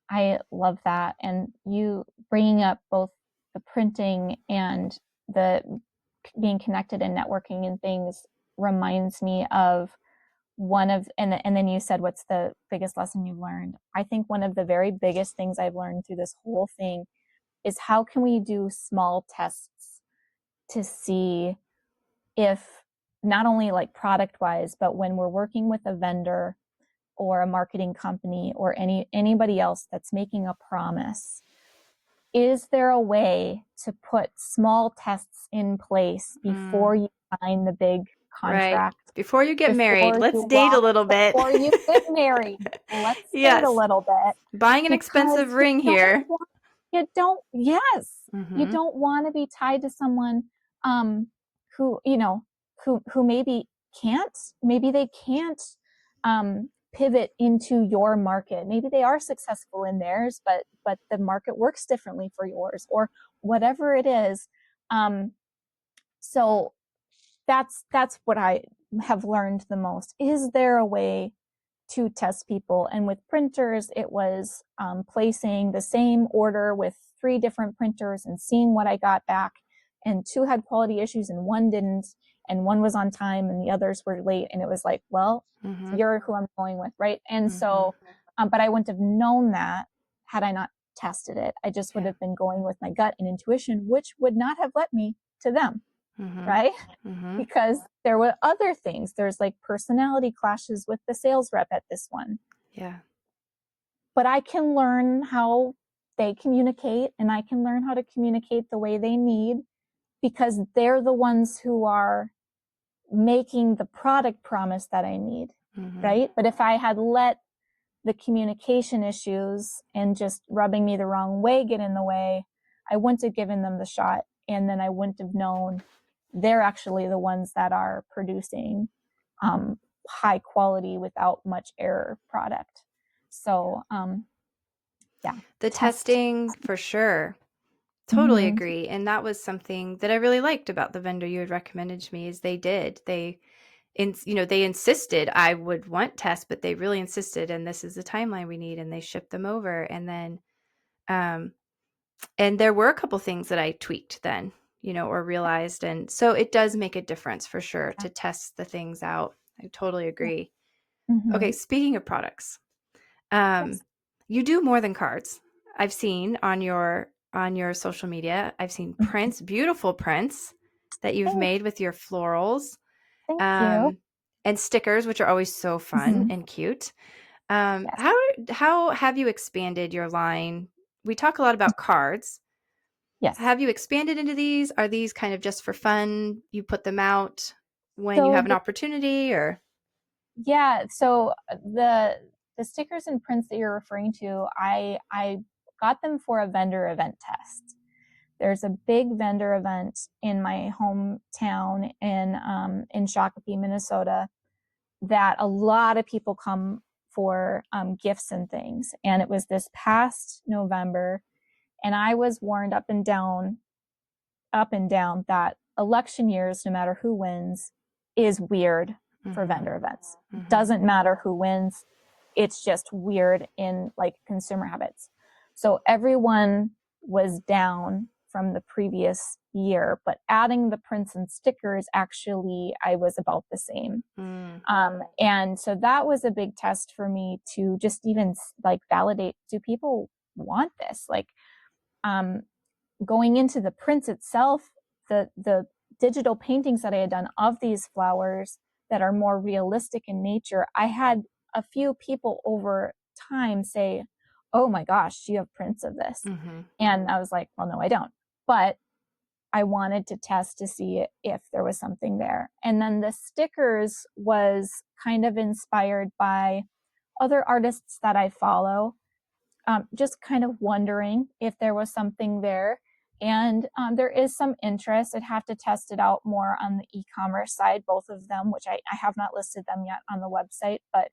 I love that. And you bringing up both the printing and the being connected and networking and things reminds me of and then you said, what's the biggest lesson you've learned? I think one of the very biggest things I've learned through this whole thing is, how can we do small tests to see if, not only like product wise, but when we're working with a vendor or a marketing company or anybody else that's making a promise, is there a way to put small tests in place before you sign the big contract? Right. Before you get married, let's date a little bit. Before you get married, let's date a little bit. Buying an expensive ring here. You don't want to be tied to someone who maybe they can't pivot into your market. Maybe they are successful in theirs, but the market works differently for yours, or whatever it is. So that's what I have learned the most. Is there a way to test people. And with printers, it was placing the same order with 3 different printers and seeing what I got back. And 2 had quality issues and 1 didn't. And 1 was on time and the others were late. And it was like, well, you're who I'm going with, right? And so, but I wouldn't have known that had I not tested it. I just would have been going with my gut and intuition, which would not have led me to them, right? Because there were other things. There's like personality clashes with the sales rep at this one. Yeah. But I can learn how they communicate, and I can learn how to communicate the way they need, because they're the ones who are making the product promise that I need, right? But if I had let the communication issues and just rubbing me the wrong way get in the way, I wouldn't have given them the shot. And then I wouldn't have known they're actually the ones that are producing high quality without much error product. So, yeah. The testing for sure. Totally agree. And that was something that I really liked about the vendor you had recommended to me is they insisted I would want tests, but they really insisted, and this is the timeline we need, and they shipped them over. And then, and there were a couple things that I tweaked then, or realized. And so it does make a difference for sure to test the things out. I totally agree. Okay. Speaking of products, you do more than cards. I've seen on your social media, I've seen prints, beautiful prints that you've made with your florals. Thank you. And stickers, which are always so fun and cute. Yes. How have you expanded your line? We talk a lot about cards. Yes. Have you expanded into these? Are these kind of just for fun? You put them out when you have an opportunity, or? Yeah. So the stickers and prints that you're referring to, I got them for a vendor event test. There's a big vendor event in my hometown in Shakopee, Minnesota, that a lot of people come for gifts and things. And it was this past November, and I was warned up and down that election years, no matter who wins, is weird for vendor events. Doesn't matter who wins. It's just weird in like consumer habits. So everyone was down from the previous year, but adding the prints and stickers, actually, I was about the same. And so that was a big test for me to just even like validate, do people want this? Like, going into the prints itself, the digital paintings that I had done of these flowers that are more realistic in nature, I had a few people over time say, oh my gosh, do you have prints of this? And I was like, well, no, I don't. But I wanted to test to see if there was something there. And then the stickers was kind of inspired by other artists that I follow, just kind of wondering if there was something there. And there is some interest. I'd have to test it out more on the e-commerce side, both of them, which I have not listed them yet on the website, but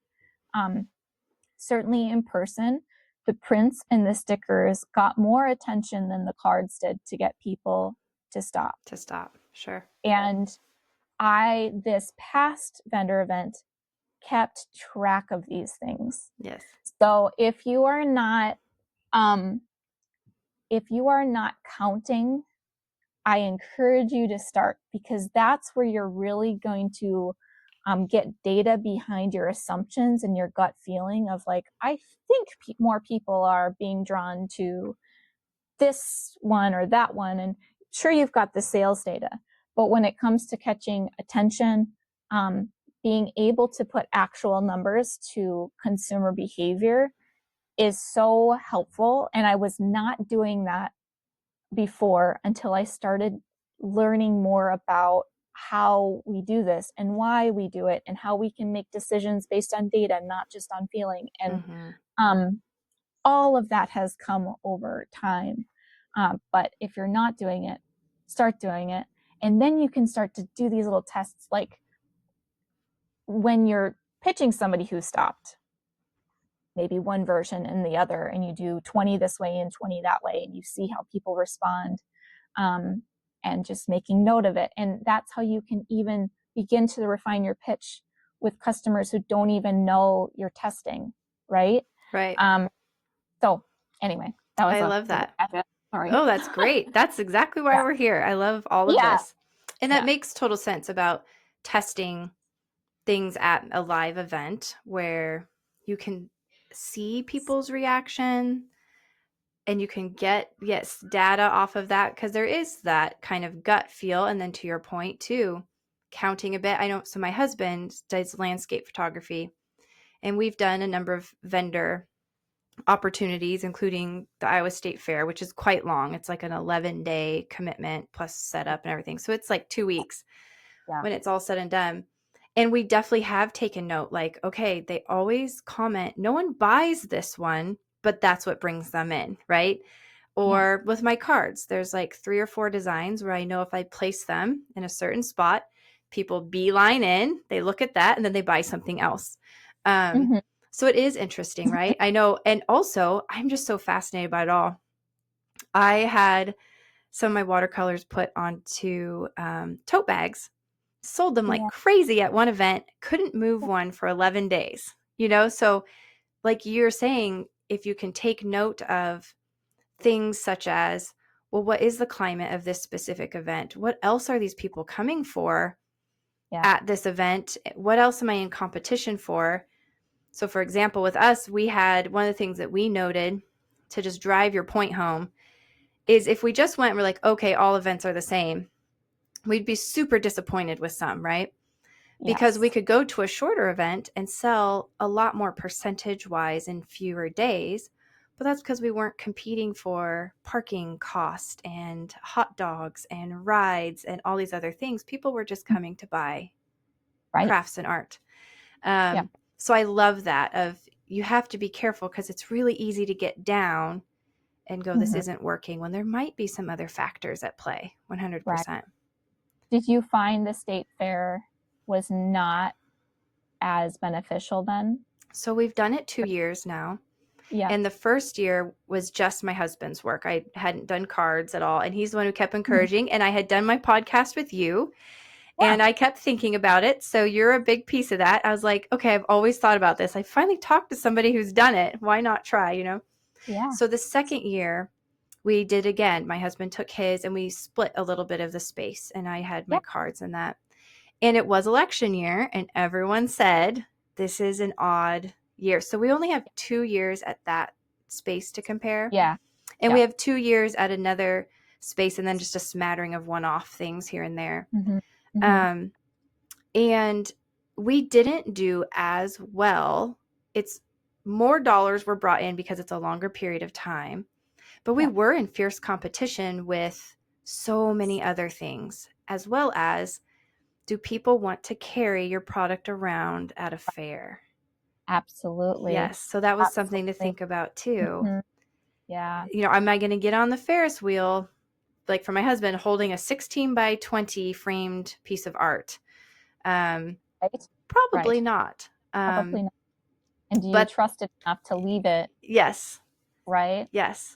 certainly in person, the prints and the stickers got more attention than the cards did to get people to stop. Sure. And this past vendor event, kept track of these things. Yes. So if you are not counting, I encourage you to start, because that's where you're really going to get data behind your assumptions and your gut feeling of like, I think more people are being drawn to this one or that one. And sure, you've got the sales data, but when it comes to catching attention, being able to put actual numbers to consumer behavior is so helpful. And I was not doing that before until I started learning more about how we do this and why we do it and how we can make decisions based on data, not just on feeling. And all of that has come over time. But if you're not doing it, start doing it. And then you can start to do these little tests, like when you're pitching somebody who stopped, maybe one version and the other, and you do 20 this way and 20 that way, and you see how people respond, and just making note of it. And that's how you can even begin to refine your pitch with customers who don't even know you're testing, right? Right. So anyway, that was I a love that. sorry. Oh, that's great. That's exactly why Yeah. we're here. I love all of Yeah. this. And that makes total sense about testing things at a live event where you can see people's reaction and you can get, yes, data off of that, because there is that kind of gut feel. And then to your point too, counting a bit. I know, so my husband does landscape photography, and we've done a number of vendor opportunities, including the Iowa State Fair, which is quite long. It's like an 11-day commitment plus setup and everything. So it's like 2 weeks when it's all said and done. And we definitely have taken note, like, okay, they always comment, no one buys this one, but that's what brings them in, right? Or with my cards, there's like 3 or 4 designs where I know if I place them in a certain spot, people beeline in, they look at that, and then they buy something else. Mm-hmm. So it is interesting, right? I know. And also, I'm just so fascinated by it all. I had some of my watercolors put onto tote bags, sold them like Yeah. crazy at one event, couldn't move one for 11 days, So like you're saying, if you can take note of things such as, well, what is the climate of this specific event? What else are these people coming for at this event? What else am I in competition for? So for example, with us, we had one of the things that we noted to just drive your point home is if we just went, we're like, okay, all events are the same, we'd be super disappointed with some, right? Because we Yes. could go to a shorter event and sell a lot more percentage wise in fewer days. But that's because we weren't competing for parking cost and hot dogs and rides and all these other things. People were just coming to buy Right. crafts and art. Yeah. So I love that of you have to be careful because it's really easy to get down and go, this isn't working, when there might be some other factors at play. 100%. Right. Did you find the state fair was not as beneficial then? So we've done it 2 years now. Yeah. And the first year was just my husband's work. I hadn't done cards at all. And he's the one who kept encouraging. And I had done my podcast with you, and I kept thinking about it. So you're a big piece of that. I was like, okay, I've always thought about this. I finally talked to somebody who's done it. Why not try? Yeah. So the second year we did again. My husband took his and we split a little bit of the space, and I had my cards and that. And it was election year, and everyone said, this is an odd year. So we only have 2 years at that space to compare. Yeah. And we have 2 years at another space, and then just a smattering of one-off things here and there. And we didn't do as well. It's more dollars were brought in because it's a longer period of time. But we were in fierce competition with so many other things, as well as, do people want to carry your product around at a fair? Absolutely. Yes. So that was something to think about too. Yeah. Am I going to get on the Ferris wheel, like for my husband, holding a 16 by 20 framed piece of art? Right. Probably not. Probably not. And do you trust it enough to leave it? Yes. Right. Yes.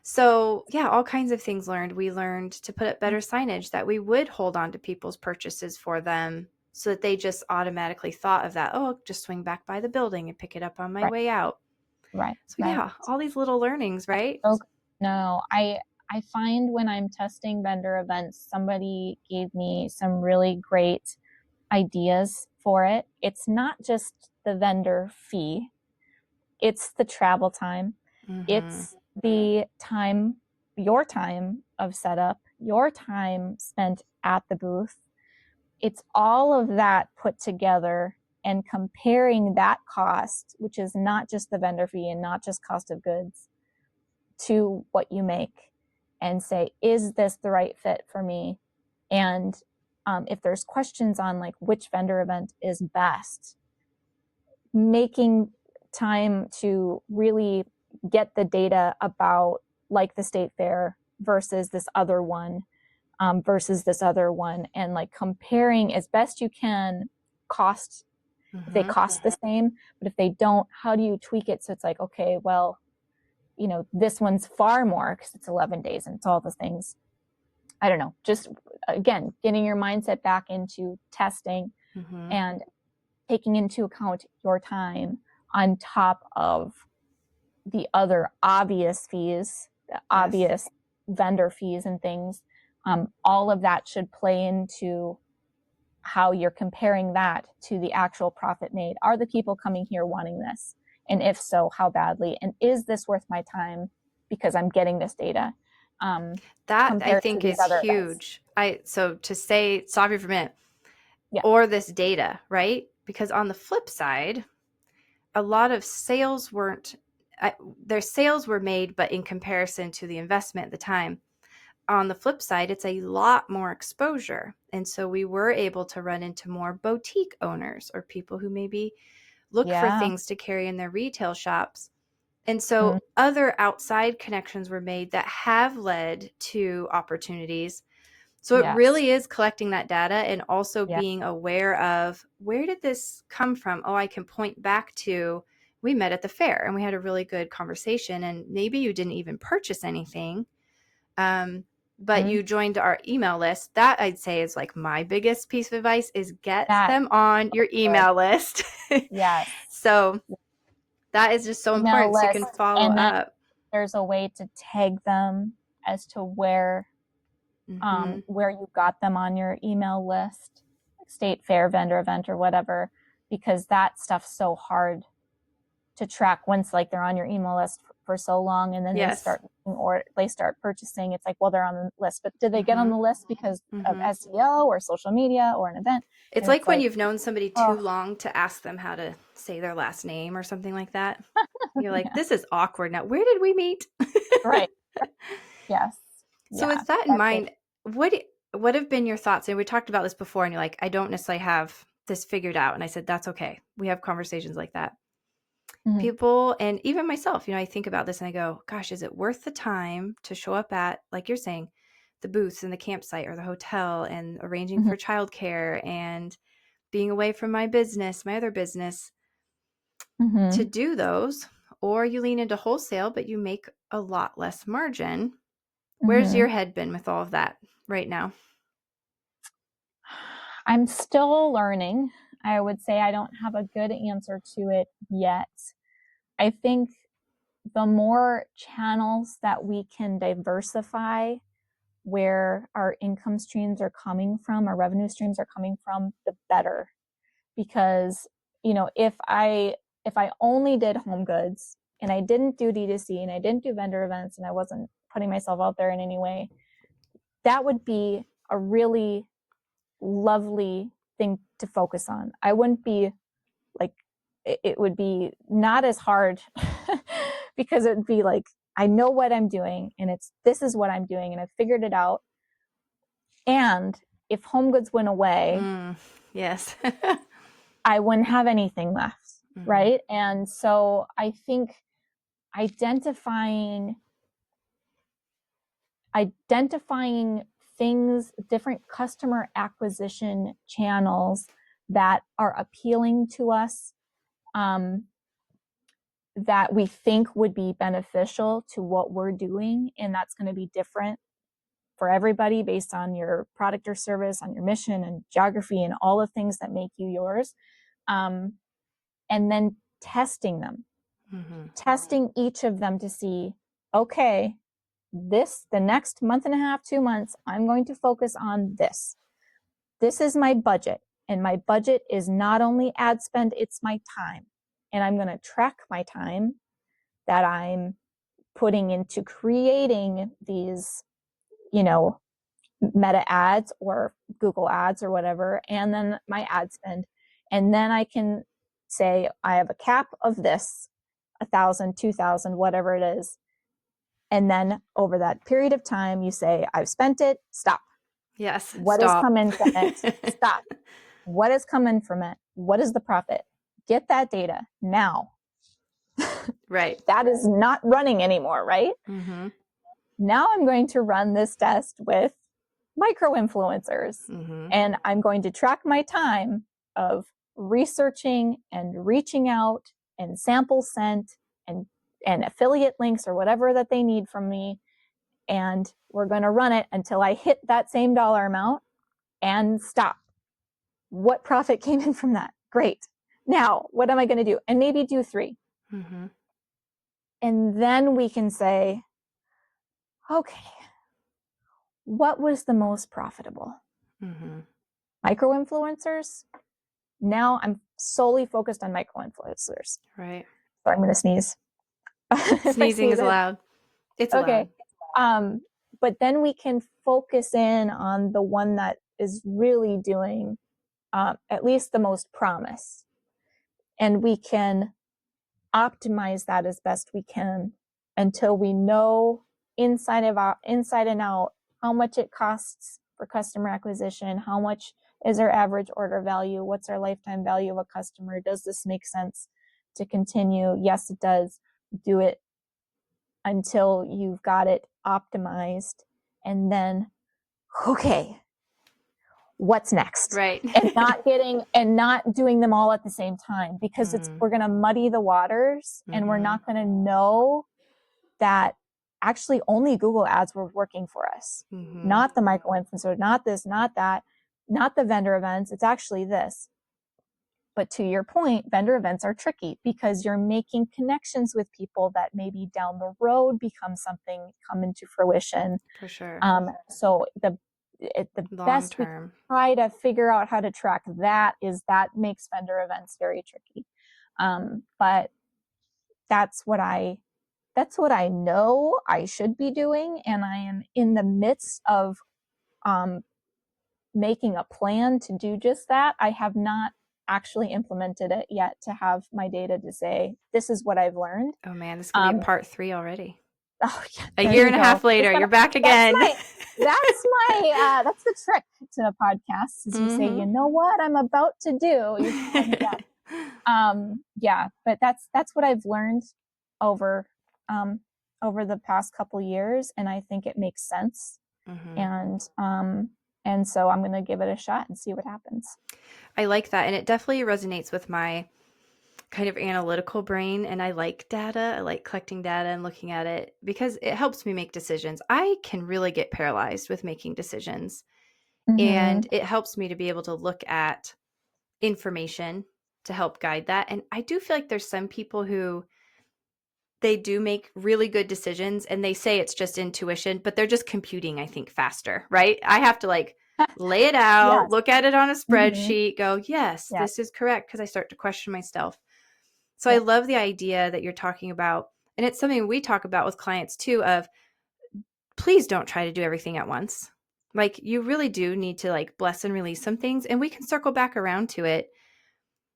So all kinds of things learned. We learned to put up better signage, that we would hold on to people's purchases for them, so that they just automatically thought of that. Oh, just swing back by the building and pick it up on my way out. Right. So all these little learnings, right? No, I find when I'm testing vendor events, somebody gave me some really great ideas for it. It's not just the vendor fee. It's the travel time. It's the time, your time of setup, your time spent at the booth. It's all of that put together, and comparing that cost, which is not just the vendor fee and not just cost of goods, to what you make, and say, is this the right fit for me? And if there's questions on like which vendor event is best, making time to really get the data about, like, the state fair versus this other one, and like comparing as best you can cost. If they cost the same, but if they don't, how do you tweak it so it's like, okay, well, this one's far more because it's 11 days and it's all the things. I don't know, just again, getting your mindset back into testing and taking into account your time on top of the other obvious fees, the obvious vendor fees and things. All of that should play into how you're comparing that to the actual profit made. Are the people coming here wanting this? And if so, how badly? And is this worth my time because I'm getting this data? That I Compared to think these is other events. huge. So to say, stop you for a minute, Yeah. or this data, right? Because on the flip side, a lot of sales weren't, their sales were made, but in comparison to the investment at the time. On the flip side, it's a lot more exposure. And so we were able to run into more boutique owners or people who maybe look for Yeah. things to carry in their retail shops. And Mm-hmm. so other outside connections were made that have led to opportunities. So it Yes. really is collecting that data and also Yeah. being aware of, where did this come from? Oh, I can point back to, we met at the fair and we had a really good conversation, and maybe you didn't even purchase anything. But Mm-hmm. you joined our email list. That, I'd say, is like my biggest piece of advice, is get That them on your good. email list. Yes. So that is just so Email important, so you can list. follow And then up. there's a way to tag them as to Mm-hmm. where you got them on your email list, state fair, vendor event, or whatever, because that stuff's so hard to track once like they're on your email list for so long, and then Yes. they start purchasing. It's like, well, they're on the list, but did they get on Mm-hmm. the list because of Mm-hmm. SEO or social media or an event? It's And it's like when like, you've known somebody oh, too long to ask them how to say their last name or something like that. You're like, yeah, this is awkward now. Where did we meet? right, yes, So yeah, with that in that's it. mind, what have been your thoughts? And we talked about this before, and you're like, I don't necessarily have this figured out. And I said, that's okay. We have conversations like that. Mm-hmm. People, and even myself, I think about this and I go, gosh, is it worth the time to show up at, like you're saying, the booths and the campsite or the hotel, and arranging Mm-hmm. for childcare and being away from my business, my other business, to Mm-hmm. do those? Or you lean into wholesale, but you make a lot less margin. Where's Mm-hmm. your head been with all of that right now? I'm still learning. I would say I don't have a good answer to it yet. I think the more channels that we can diversify where our income streams are coming from, our revenue streams are coming from, the better. Because, if I only did home goods and I didn't do D2C and I didn't do vendor events and I wasn't putting myself out there in any way, that would be a really lovely thing to focus on. I wouldn't be like, it would be not as hard because it would be like, I know what I'm doing and this is what I'm doing and I've figured it out. And if home goods went away, Yes. I wouldn't have anything left. Mm-hmm. Right. And so I think identifying things, different customer acquisition channels that are appealing to us, that we think would be beneficial to what we're doing. And that's going to be different for everybody based on your product or service, on your mission and geography and all the things that make you yours. And then testing them, testing each of them to see, okay, the next month and a half, 2 months, I'm going to focus on this. This is my budget. And my budget is not only ad spend, it's my time. And I'm going to track my time that I'm putting into creating these, Meta ads or Google ads or whatever, and then my ad spend. And then I can say, I have a cap of this, 1,000, 2,000, whatever it is. And then over that period of time, you say, I've spent it, stop. Yes. What has Stop. come in from it? Stop. What has come in from it? What is the profit? Get that data now. Right. That is not running anymore, right? Mm-hmm. Now I'm going to run this test with micro influencers, and I'm going to track my time of researching and reaching out and sample sent and affiliate links or whatever that they need from me. And we're going to run it until I hit that same dollar amount and stop. What profit came in from that? Great. Now, what am I going to do? And maybe do 3. Mm-hmm. And then we can say, okay, what was the most profitable? Mm-hmm. Micro influencers. Now I'm solely focused on micro influencers. Right. So I'm going to sneeze. If I Sneezing sneeze, is allowed. It's okay. allowed. But then we can focus in on the one that is really doing at least the most promise. And we can optimize that as best we can until we know inside and out how much it costs for customer acquisition, how much is our average order value, what's our lifetime value of a customer, does this make sense to continue? Yes, it does. Do it until you've got it optimized, and then, okay, what's next? Right. And not doing them all at the same time, because we're going to muddy the waters, and we're not going to know that actually only Google ads were working for us, not the micro influencer, not this, not that, not the vendor events. It's actually this. But to your point, vendor events are tricky because you're making connections with people that maybe down the road become something, come into fruition. For sure. So the Long best term. we try to figure out how to track that makes vendor events very tricky. But that's what I know I should be doing, and I am in the midst of making a plan to do just that. I have not actually implemented it yet to have my data to say, this is what I've learned. Oh man, this could be part 3 already. Oh yeah, a year and a half later, you're back again. That's the trick to the podcast is you say, you know what I'm about to do. But that's what I've learned over the past couple years, and I think it makes sense. And so I'm going to give it a shot and see what happens. I like that. And it definitely resonates with my kind of analytical brain. And I like data. I like collecting data and looking at it because it helps me make decisions. I can really get paralyzed with making decisions. And it helps me to be able to look at information to help guide that. And I do feel like there's some people who they do make really good decisions and they say it's just intuition, but they're just computing, I think, faster, right? I have to lay it out, look at it on a spreadsheet, go, yes, this is correct, because I start to question myself. So I love the idea that you're talking about. And it's something we talk about with clients too, of please don't try to do everything at once. You really do need to bless and release some things, and we can circle back around to it.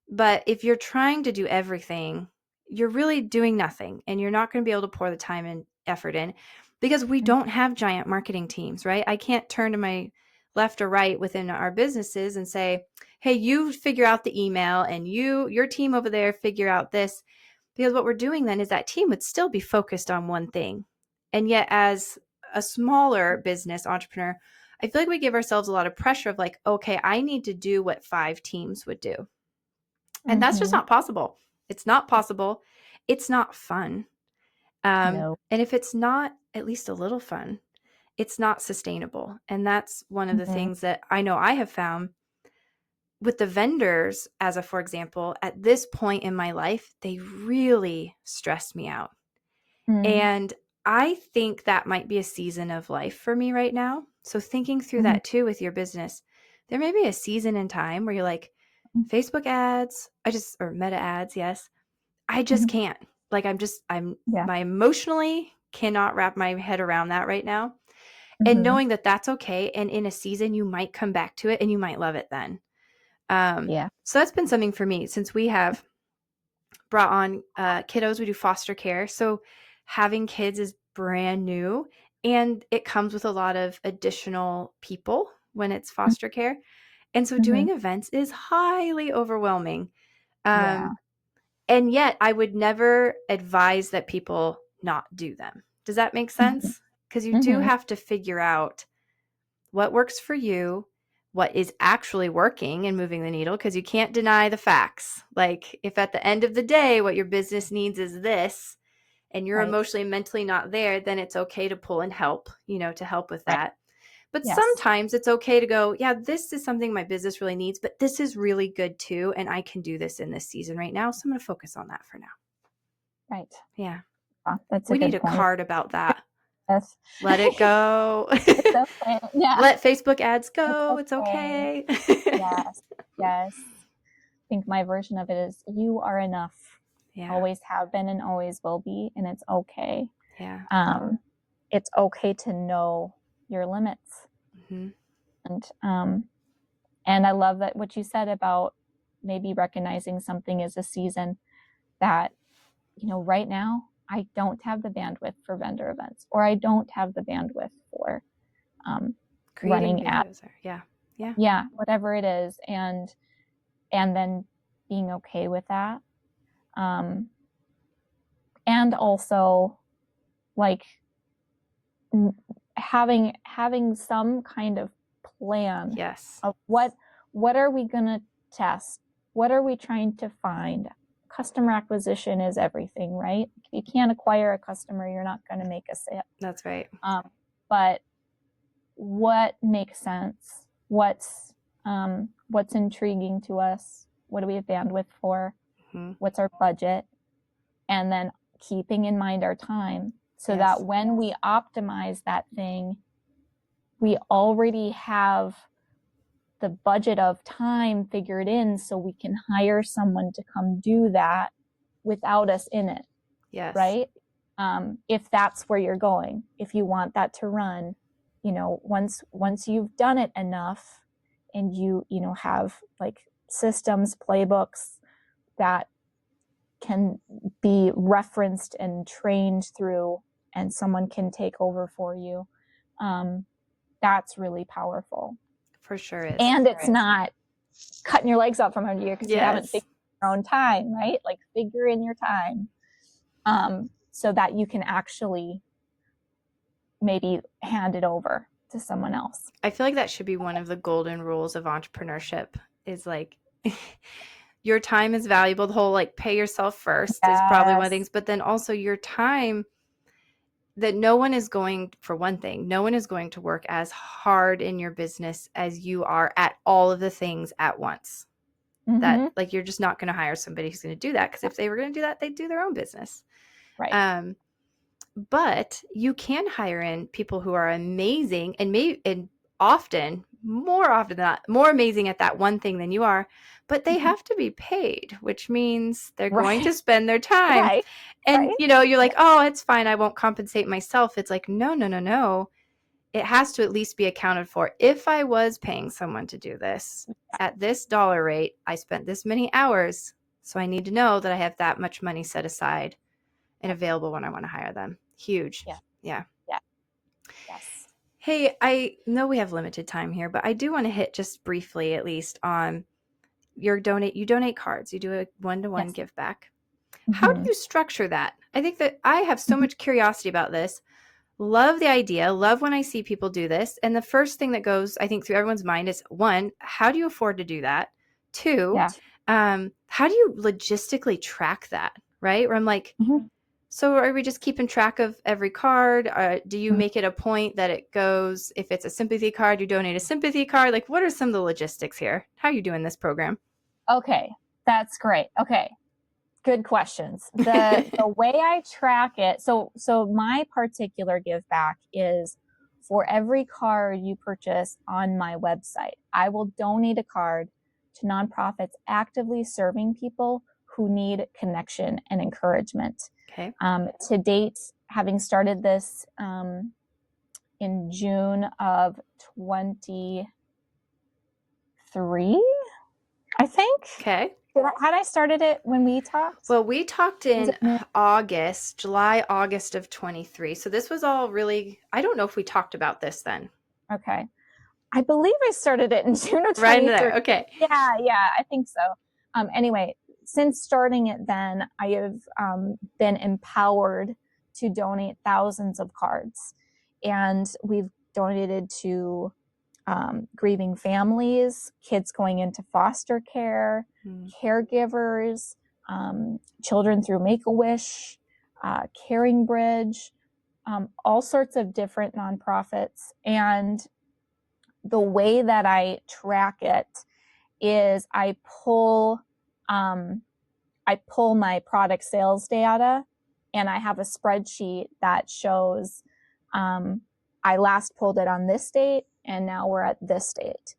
But if you're trying to do everything, you're really doing nothing, and you're not going to be able to pour the time and effort in because we don't have giant marketing teams, right? I can't turn to my left or right within our businesses and say, hey, you figure out the email and your team over there figure out this, because what we're doing then is that team would still be focused on one thing. And yet as a smaller business entrepreneur, I feel like we give ourselves a lot of pressure of okay, I need to do what 5 teams would do. And that's just not possible. It's not possible. It's not fun. No. And if it's not at least a little fun, it's not sustainable. And that's one of the things that I know I have found with the vendors, for example, at this point in my life, they really stress me out. And I think that might be a season of life for me right now. So thinking through that too with your business, there may be a season in time where you're like, Facebook ads, or meta ads, yes. I just can't. I emotionally cannot wrap my head around that right now. And knowing that that's okay. And in a season, you might come back to it and you might love it then. So that's been something for me since we have brought on kiddos. We do foster care. So having kids is brand new, and it comes with a lot of additional people when it's foster care. And so doing events is highly overwhelming. And yet I would never advise that people not do them. Does that make sense? Because you do have to figure out what works for you, what is actually working and moving the needle, because you can't deny the facts. If at the end of the day, what your business needs is this, and you're emotionally and mentally not there, then it's okay to pull and help, to help with that. But Yes. sometimes it's okay to go, yeah, this is something my business really needs, but this is really good too. And I can do this in this season right now. So I'm going to focus on that for now. Right. Yeah. That's We a good need a point. card about that. Yes. Let it go. It's okay. Yeah. Let Facebook ads go. It's okay. Yes. Yes. I think my version of it is you are enough. Yeah. Always have been and always will be, and it's okay. Yeah. It's okay to know your limits. Mm-hmm. And I love that what you said about maybe recognizing something as a season that, right now I don't have the bandwidth for vendor events, or I don't have the bandwidth for running ads. Yeah, whatever it is, and then being okay with that, and also like having some kind of plan. Yes. Of what are we going to test? What are we trying to find? Customer acquisition is everything, right? If you can't acquire a customer, you're not going to make a sale. That's right. But what makes sense? What's intriguing to us? What do we have bandwidth for? Mm-hmm. What's our budget? And then keeping in mind our time, so that when we optimize that thing, we already have the budget of time figured in, so we can hire someone to come do that without us in it. Yes. Right? If that's where you're going, if you want that to run, once you've done it enough, and you have like systems, playbooks that can be referenced and trained through, and someone can take over for you, that's really powerful. For sure is. And it's not cutting your legs out from under you because you haven't figured your own time, right? Like, figure in your time, so that you can actually maybe hand it over to someone else. I feel like that should be one of the golden rules of entrepreneurship, is like your time is valuable. The whole like pay yourself first is probably one of the things, but then also your time, that no one is going to work as hard in your business as you are at all of the things at once. Mm-hmm. That like, you're just not going to hire somebody who's going to do that, because if they were going to do that, they'd do their own business. Right. But you can hire in people who are amazing, and more often than not, more amazing at that one thing than you are, but they have to be paid, which means they're going to spend their time. Right. And, you're like, oh, it's fine, I won't compensate myself. It's like, no. It has to at least be accounted for. If I was paying someone to do this at this dollar rate, I spent this many hours, so I need to know that I have that much money set aside and available when I want to hire them. Huge. Yeah. Yes. Hey, I know we have limited time here, but I do want to hit just briefly, at least, on you donate cards. You do a one-to-one give back. Mm-hmm. How do you structure that? I think that I have so much curiosity about this. Love the idea. Love when I see people do this. And the first thing that goes, I think, through everyone's mind is, one, how do you afford to do that? Two, how do you logistically track that? Right? Where I'm like, so are we just keeping track of every card? Do you make it a point that it goes, if it's a sympathy card, you donate a sympathy card? Like, what are some of the logistics here? How are you doing this program? Okay, that's great. Okay, good questions. The way I track it, so my particular give back is, for every card you purchase on my website, I will donate a card to nonprofits actively serving people who need connection and encouragement. Okay. To date, having started this in June of 23, I think. Okay. Had I started it when we talked? Well, we talked in July, August of 23. So this was all really, I don't know if we talked about this then. Okay. I believe I started it in June of 23. Right in there. Okay. Yeah, I think so. Anyway, since starting it then, I have been empowered to donate thousands of cards. And we've donated to grieving families, kids going into foster care, caregivers, children through Make-A-Wish, Caring Bridge, all sorts of different nonprofits. And the way that I track it is I pull my product sales data, and I have a spreadsheet that shows I last pulled it on this date, and now we're at this date.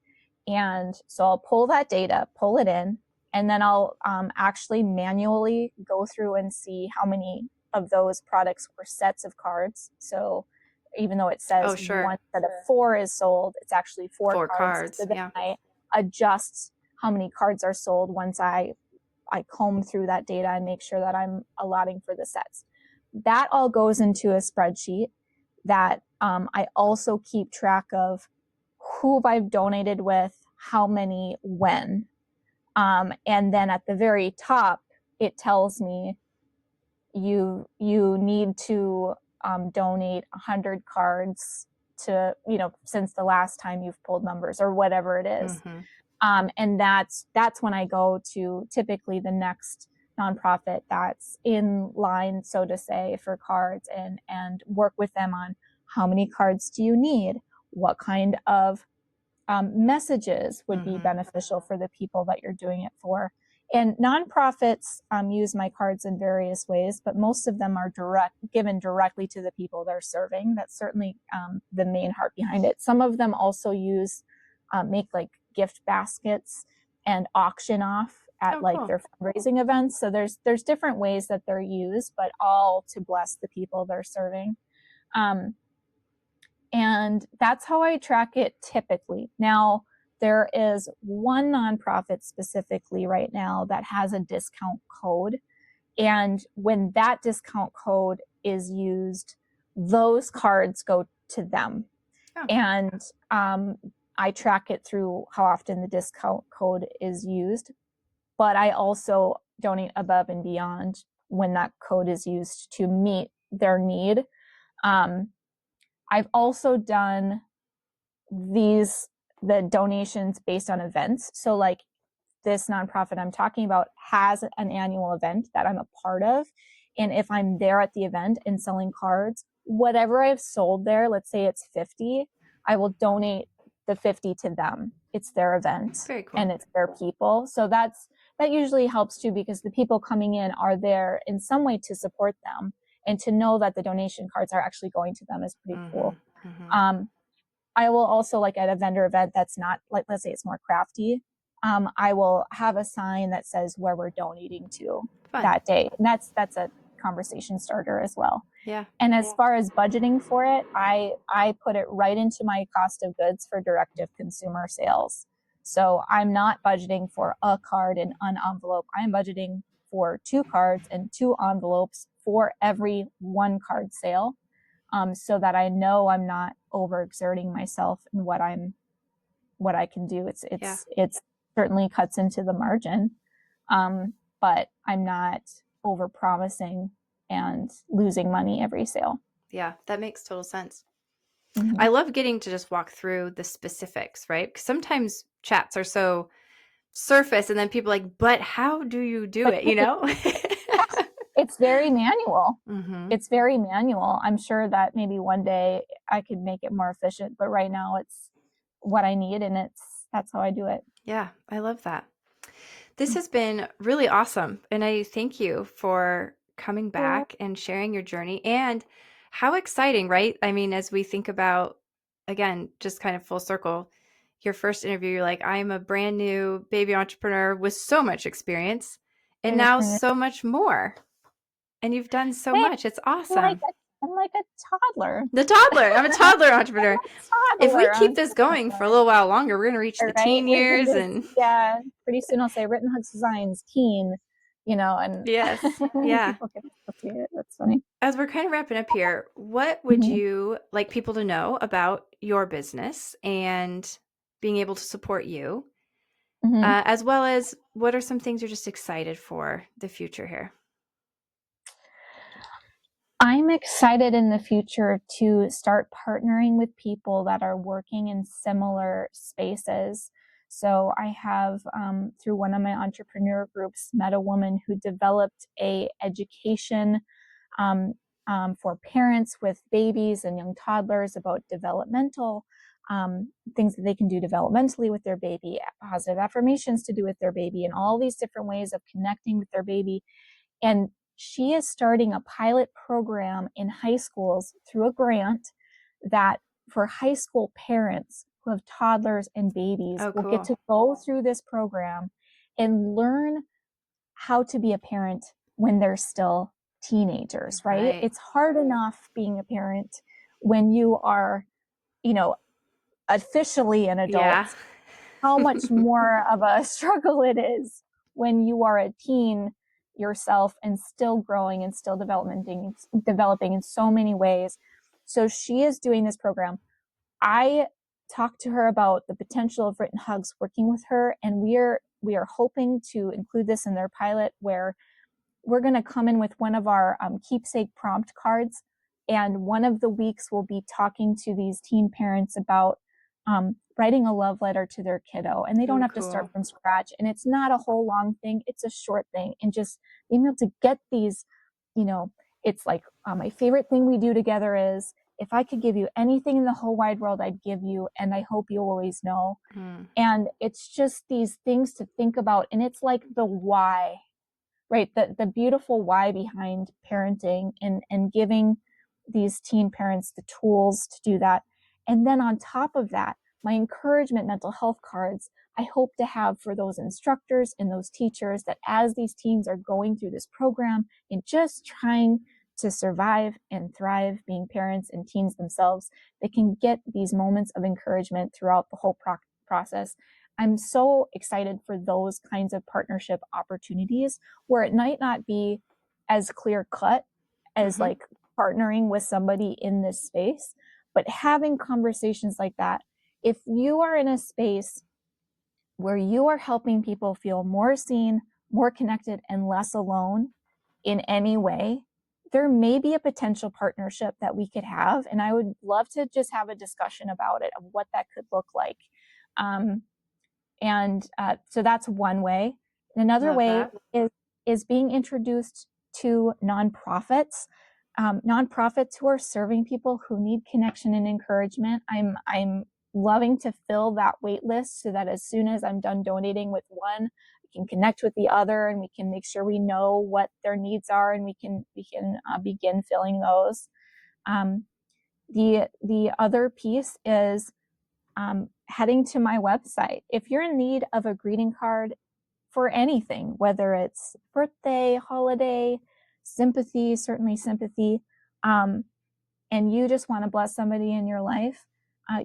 And so I'll pull that data, pull it in, and then I'll actually manually go through and see how many of those products were sets of cards. So even though it says one set of 4 is sold, it's actually four cards. So then I adjust how many cards are sold once I comb through that data and make sure that I'm allotting for the sets. That all goes into a spreadsheet that I also keep track of who I've donated with, how many, when. And then at the very top, it tells me you need to donate 100 cards to, since the last time you've pulled numbers or whatever it is. And that's when I go to typically the next nonprofit that's in line, so to say, for cards, and work with them on how many cards do you need, what kind of messages would be beneficial for the people that you're doing it for. And nonprofits use my cards in various ways, but most of them are given directly to the people they're serving. That's certainly the main heart behind it. Some of them also make like gift baskets and auction off at their fundraising events. So there's different ways that they're used, but all to bless the people they're serving. And that's how I track it typically. Now, there is one nonprofit specifically right now that has a discount code. And when that discount code is used, those cards go to them. Oh. And I track it through how often the discount code is used. But I also donate above and beyond when that code is used to meet their need. I've also done the donations based on events. So like this nonprofit I'm talking about has an annual event that I'm a part of. And if I'm there at the event and selling cards, whatever I've sold there, let's say it's 50, I will donate the 50 to them. It's their event. Very cool. And it's their people. So that usually helps too, because the people coming in are there in some way to support them. And to know that the donation cards are actually going to them is pretty cool. I will also, like at a vendor event that's not, like, let's say it's more crafty, I will have a sign that says where we're donating to that day. And that's a conversation starter as well. Yeah. And as far as budgeting for it, I put it right into my cost of goods for direct-to-consumer sales. So I'm not budgeting for a card and an envelope. I'm budgeting for 2 cards and 2 envelopes for every 1 card sale, so that I know I'm not overexerting myself in what I can do. It's certainly cuts into the margin, but I'm not over promising and losing money every sale. Yeah, that makes total sense. I love getting to just walk through the specifics, right? Because sometimes chats are so surface, and then people are like, but how do you do it? It's very manual. It's very manual. I'm sure that maybe one day I could make it more efficient, but right now it's what I need, and that's how I do it. Yeah, I love that. This has been really awesome, and I thank you for coming back and sharing your journey, and how exciting, right? I mean, as we think about, again, just kind of full circle, your first interview, you're like, I'm a brand new baby entrepreneur with so much experience, and now so much more. And you've done so much. It's awesome. I'm like a toddler. The toddler. I'm a toddler entrepreneur. If we keep this going for a little while longer, we're going to reach the teen years. Yeah. Pretty soon I'll say Written Hugs Designs, teen, and yes. Yeah. People get it. That's funny. As we're kind of wrapping up here, what would you like people to know about your business and being able to support you, as well as what are some things you're just excited for the future here? I'm excited in the future to start partnering with people that are working in similar spaces. So I have, through one of my entrepreneur groups, met a woman who developed a education for parents with babies and young toddlers about developmental things that they can do developmentally with their baby, positive affirmations to do with their baby, and all these different ways of connecting with their baby. And she is starting a pilot program in high schools through a grant that for high school parents who have toddlers and babies Oh, will get cool. to go through this program and learn how to be a parent when they're still teenagers, right? Right. It's hard enough being a parent when you are, you know, officially an Yeah. adult. How much more of a struggle it is when you are a teen yourself and still growing and still developing in so many ways. So she is doing this program. I talked to her about the potential of Written Hugs working with her, and we are hoping to include this in their pilot, where we're going to come in with one of our keepsake prompt cards, and one of the weeks we'll be talking to these teen parents about writing a love letter to their kiddo, and they don't Oh, have to cool. start from scratch, and it's not a whole long thing, it's a short thing, and just being able to get these, it's like my favorite thing we do together is, if I could give you anything in the whole wide world, I'd give you, and I hope you always know. Mm. And it's just these things to think about, and it's like the why, right? The beautiful why behind parenting, and giving these teen parents the tools to do that. And then on top of that, my encouragement mental health cards, I hope to have for those instructors and those teachers, that as these teens are going through this program and just trying to survive and thrive being parents and teens themselves, they can get these moments of encouragement throughout the whole process. I'm so excited for those kinds of partnership opportunities, where it might not be as clear cut as Mm-hmm. like partnering with somebody in this space, but having conversations like that. If you are in a space where you are helping people feel more seen, more connected, and less alone in any way, there may be a potential partnership that we could have. And I would love to just have a discussion about it, of what that could look like. And so that's one way. Another Love way that. is being introduced to nonprofits, nonprofits who are serving people who need connection and encouragement. I'm loving to fill that wait list, so that as soon as I'm done donating with one, I can connect with the other, and we can make sure we know what their needs are, and we can begin filling those. The other piece is heading to my website. If you're in need of a greeting card for anything, whether it's birthday, holiday, sympathy, certainly sympathy, and you just want to bless somebody in your life,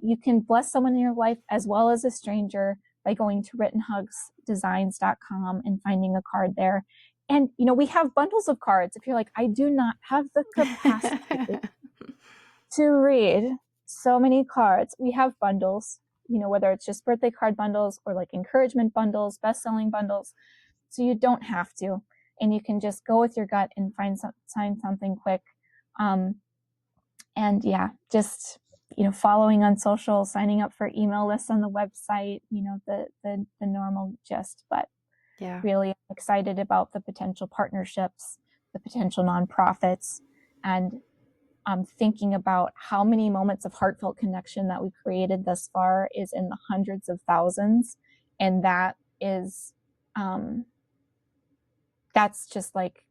you can bless someone in your life as well as a stranger by going to writtenhugsdesigns.com and finding a card there. And, we have bundles of cards. If you're like, I do not have the capacity to read so many cards, we have bundles, whether it's just birthday card bundles or like encouragement bundles, best-selling bundles. So you don't have to, and you can just go with your gut and find something quick. And yeah, just, following on social, signing up for email lists on the website, the normal gist. But Yeah. really excited about the potential partnerships, the potential nonprofits, and thinking about how many moments of heartfelt connection that we've created thus far is in the hundreds of thousands. And that is, that's just like,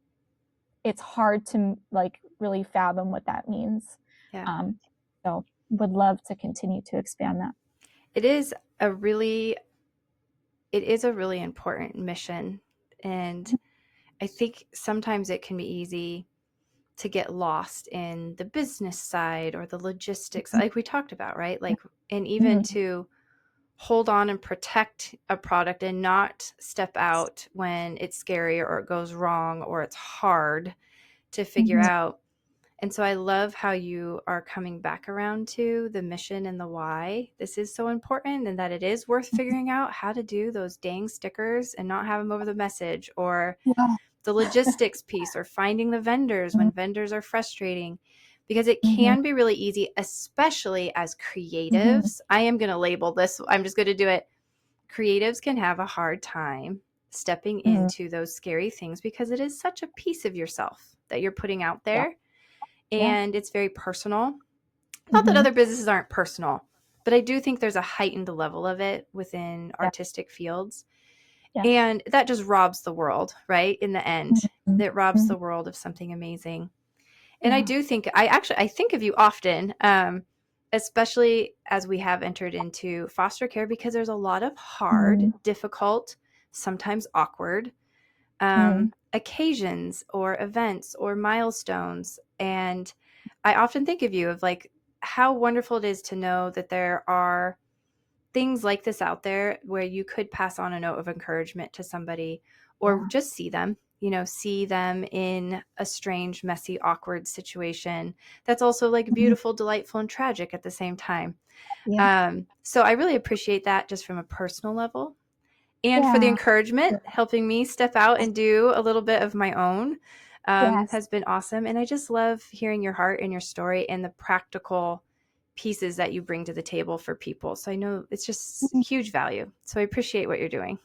it's hard to like really fathom what that means. Yeah. So would love to continue to expand that. It is a really important mission. And I think sometimes it can be easy to get lost in the business side or the logistics, like we talked about, right? Like, and even Mm-hmm. to hold on and protect a product and not step out when it's scary or it goes wrong or it's hard to figure Mm-hmm. out. And so I love how you are coming back around to the mission and the why. This is so important, and that it is worth figuring out how to do those dang stickers and not have them over the message, or Yeah. the logistics piece, or finding the vendors when vendors are frustrating, because it Mm-hmm. can be really easy, especially as Mm-hmm. creatives. I am going to label this. I'm just going to do it. Creatives can have a hard time stepping Mm-hmm. into those scary things because it is such a piece of yourself that you're putting out Yeah. there, Yeah. and it's very personal. Not that Mm-hmm. other businesses aren't personal, but I do think there's a heightened level of it within Yeah. artistic fields. Yeah. And that just robs the world, right? In the end, Mhm. it robs Mhm. the world of something amazing. And I Yeah. do think I think of you often, especially as we have entered into foster care, because there's a lot of hard, Mm. difficult, sometimes awkward Mm. occasions or events or milestones. And I often think of you of like how wonderful it is to know that there are things like this out there where you could pass on a note of encouragement to somebody or Yeah. just see them in a strange, messy, awkward situation that's also like Mhm. beautiful, delightful, and tragic at the same time. Yeah. So I really appreciate that just from a personal level. And for the Yeah. encouragement, helping me step out and do a little bit of my own Yes. has been awesome. And I just love hearing your heart and your story and the practical pieces that you bring to the table for people. So I know it's just Mhm. huge value. So I appreciate what you're doing.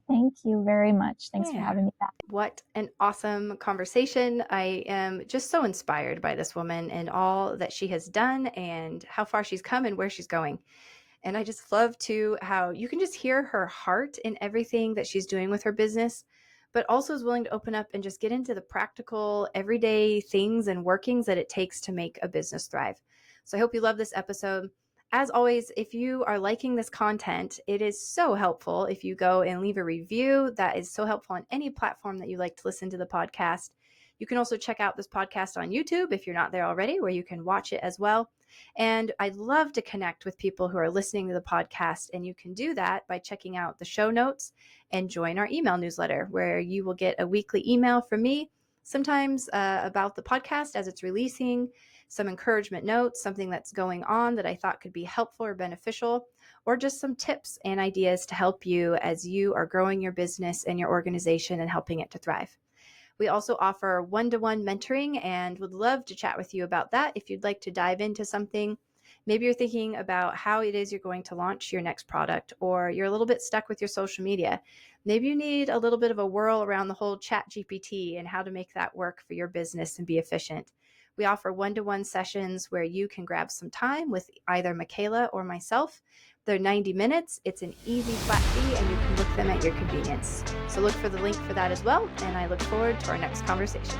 Thank you very much. Thanks for Yeah. having me back. What an awesome conversation. I am just so inspired by this woman and all that she has done and how far she's come and where she's going. And I just love too how you can just hear her heart in everything that she's doing with her business, but also is willing to open up and just get into the practical, everyday things and workings that it takes to make a business thrive. So I hope you love this episode. As always, if you are liking this content, it is so helpful if you go and leave a review. That is so helpful on any platform that you like to listen to the podcast. You can also check out this podcast on YouTube if you're not there already, where you can watch it as well. And I'd love to connect with people who are listening to the podcast. And you can do that by checking out the show notes and join our email newsletter, where you will get a weekly email from me, sometimes about the podcast as it's releasing, some encouragement notes, something that's going on that I thought could be helpful or beneficial, or just some tips and ideas to help you as you are growing your business and your organization and helping it to thrive. We also offer one-to-one mentoring and would love to chat with you about that if you'd like to dive into something. Maybe you're thinking about how it is you're going to launch your next product, or you're a little bit stuck with your social media. Maybe you need a little bit of a whirl around the whole chat GPT and how to make that work for your business and be efficient. We offer one-to-one sessions where you can grab some time with either Michaela or myself. They're 90 minutes. It's an easy flat fee and you can book them at your convenience. So look for the link for that as well. And I look forward to our next conversation.